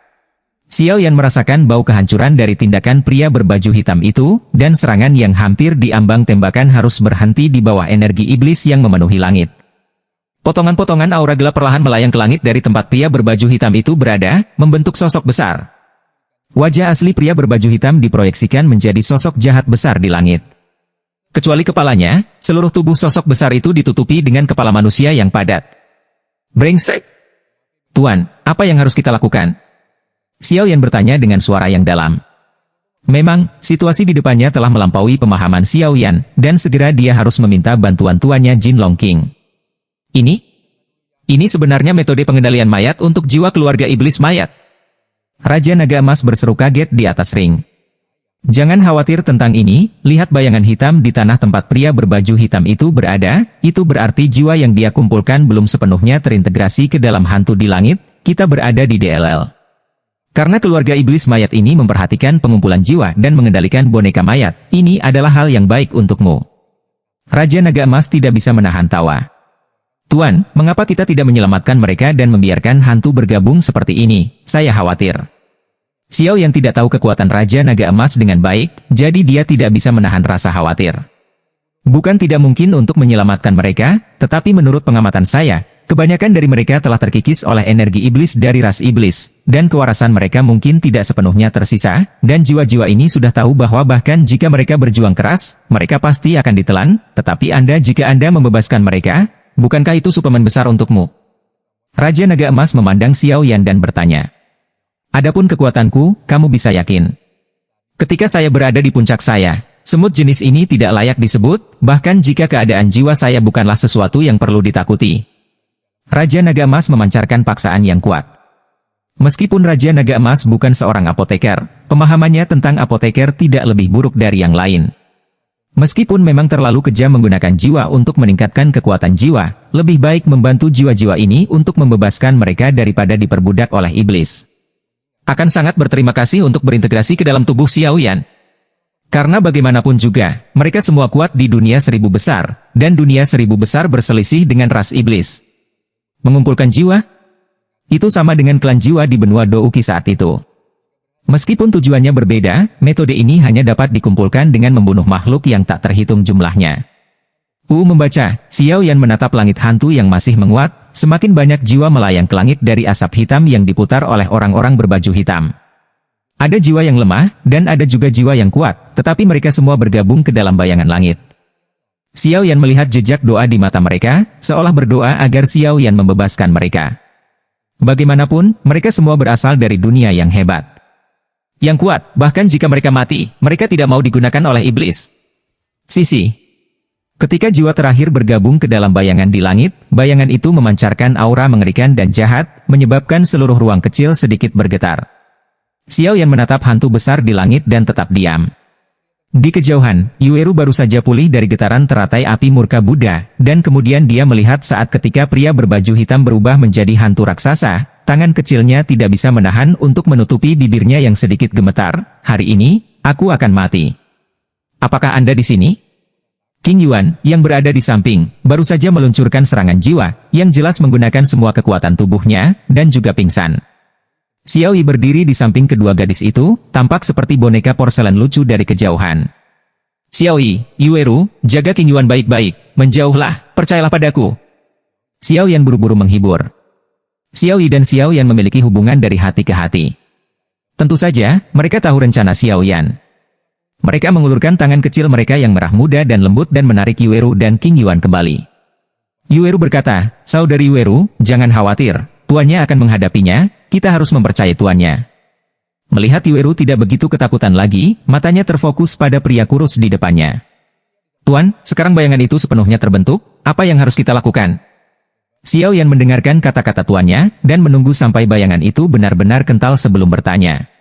Xiao Yan merasakan bau kehancuran dari tindakan pria berbaju hitam itu, dan serangan yang hampir diambang tembakan harus berhenti di bawah energi iblis yang memenuhi langit. Potongan-potongan aura gelap perlahan melayang ke langit dari tempat pria berbaju hitam itu berada, membentuk sosok besar. Wajah asli pria berbaju hitam diproyeksikan menjadi sosok jahat besar di langit. Kecuali kepalanya, seluruh tubuh sosok besar itu ditutupi dengan kepala manusia yang padat. Brengsek! Tuan, apa yang harus kita lakukan? Xiao Yan bertanya dengan suara yang dalam. Memang, situasi di depannya telah melampaui pemahaman Xiao Yan, dan segera dia harus meminta bantuan tuannya Jin Long King. Ini sebenarnya metode pengendalian mayat untuk jiwa keluarga iblis mayat. Raja Naga Emas berseru kaget di atas ring. Jangan khawatir tentang ini, lihat bayangan hitam di tanah tempat pria berbaju hitam itu berada, itu berarti jiwa yang dia kumpulkan belum sepenuhnya terintegrasi ke dalam hantu di langit, kita berada di DLL. Karena keluarga iblis mayat ini memperhatikan pengumpulan jiwa dan mengendalikan boneka mayat, ini adalah hal yang baik untukmu. Raja Naga Emas tidak bisa menahan tawa. Tuan, mengapa kita tidak menyelamatkan mereka dan membiarkan hantu bergabung seperti ini? Saya khawatir. Xiao yang tidak tahu kekuatan Raja Naga Emas dengan baik, jadi dia tidak bisa menahan rasa khawatir. Bukan tidak mungkin untuk menyelamatkan mereka, tetapi menurut pengamatan saya, kebanyakan dari mereka telah terkikis oleh energi iblis dari ras iblis, dan kewarasan mereka mungkin tidak sepenuhnya tersisa, dan jiwa-jiwa ini sudah tahu bahwa bahkan jika mereka berjuang keras, mereka pasti akan ditelan, tetapi jika Anda membebaskan mereka, bukankah itu suplemen besar untukmu? Raja Naga Emas memandang Xiao Yan dan bertanya. Adapun kekuatanku, kamu bisa yakin. Ketika saya berada di puncak saya, semut jenis ini tidak layak disebut, bahkan jika keadaan jiwa saya bukanlah sesuatu yang perlu ditakuti. Raja Naga Emas memancarkan paksaan yang kuat. Meskipun Raja Naga Emas bukan seorang apoteker, pemahamannya tentang apoteker tidak lebih buruk dari yang lain. Meskipun memang terlalu kejam menggunakan jiwa untuk meningkatkan kekuatan jiwa, lebih baik membantu jiwa-jiwa ini untuk membebaskan mereka daripada diperbudak oleh iblis. Akan sangat berterima kasih untuk berintegrasi ke dalam tubuh Xiao Yan. Karena bagaimanapun juga, mereka semua kuat di dunia 1000 besar, dan dunia 1000 besar berselisih dengan ras iblis. Mengumpulkan jiwa? Itu sama dengan klan jiwa di benua Douki saat itu. Meskipun tujuannya berbeda, metode ini hanya dapat dikumpulkan dengan membunuh makhluk yang tak terhitung jumlahnya. Membaca, Xiao Yan menatap langit hantu yang masih menguat, semakin banyak jiwa melayang ke langit dari asap hitam yang diputar oleh orang-orang berbaju hitam. Ada jiwa yang lemah, dan ada juga jiwa yang kuat, tetapi mereka semua bergabung ke dalam bayangan langit. Xiao Yan melihat jejak doa di mata mereka, seolah berdoa agar Xiao Yan membebaskan mereka. Bagaimanapun, mereka semua berasal dari dunia yang hebat. Yang kuat, bahkan jika mereka mati, mereka tidak mau digunakan oleh iblis. Sisi. Ketika jiwa terakhir bergabung ke dalam bayangan di langit, bayangan itu memancarkan aura mengerikan dan jahat, menyebabkan seluruh ruang kecil sedikit bergetar. Xiao Yan menatap hantu besar di langit dan tetap diam. Di kejauhan, Yueru baru saja pulih dari getaran teratai api murka Buddha, dan kemudian dia melihat saat ketika pria berbaju hitam berubah menjadi hantu raksasa, tangan kecilnya tidak bisa menahan untuk menutupi bibirnya yang sedikit gemetar. Hari ini, aku akan mati. Apakah Anda di sini? King Yuan, yang berada di samping, baru saja meluncurkan serangan jiwa, yang jelas menggunakan semua kekuatan tubuhnya, dan juga pingsan. Xiao Yi berdiri di samping kedua gadis itu, tampak seperti boneka porselen lucu dari kejauhan. Xiao Yi, Yueru, jaga King Yuan baik-baik, menjauhlah, percayalah padaku. Xiao Yan buru-buru menghibur. Xiao Yi dan Xiao Yan memiliki hubungan dari hati ke hati. Tentu saja, mereka tahu rencana Xiao Yan. Mereka mengulurkan tangan kecil mereka yang merah muda dan lembut dan menarik Yueru dan King Yuan kembali. Yueru berkata, "Saudari Yueru, jangan khawatir, tuannya akan menghadapinya, kita harus mempercayai tuannya." Melihat Yueru tidak begitu ketakutan lagi, matanya terfokus pada pria kurus di depannya. "Tuan, sekarang bayangan itu sepenuhnya terbentuk, apa yang harus kita lakukan?" Xiao Yan mendengarkan kata-kata tuannya, dan menunggu sampai bayangan itu benar-benar kental sebelum bertanya.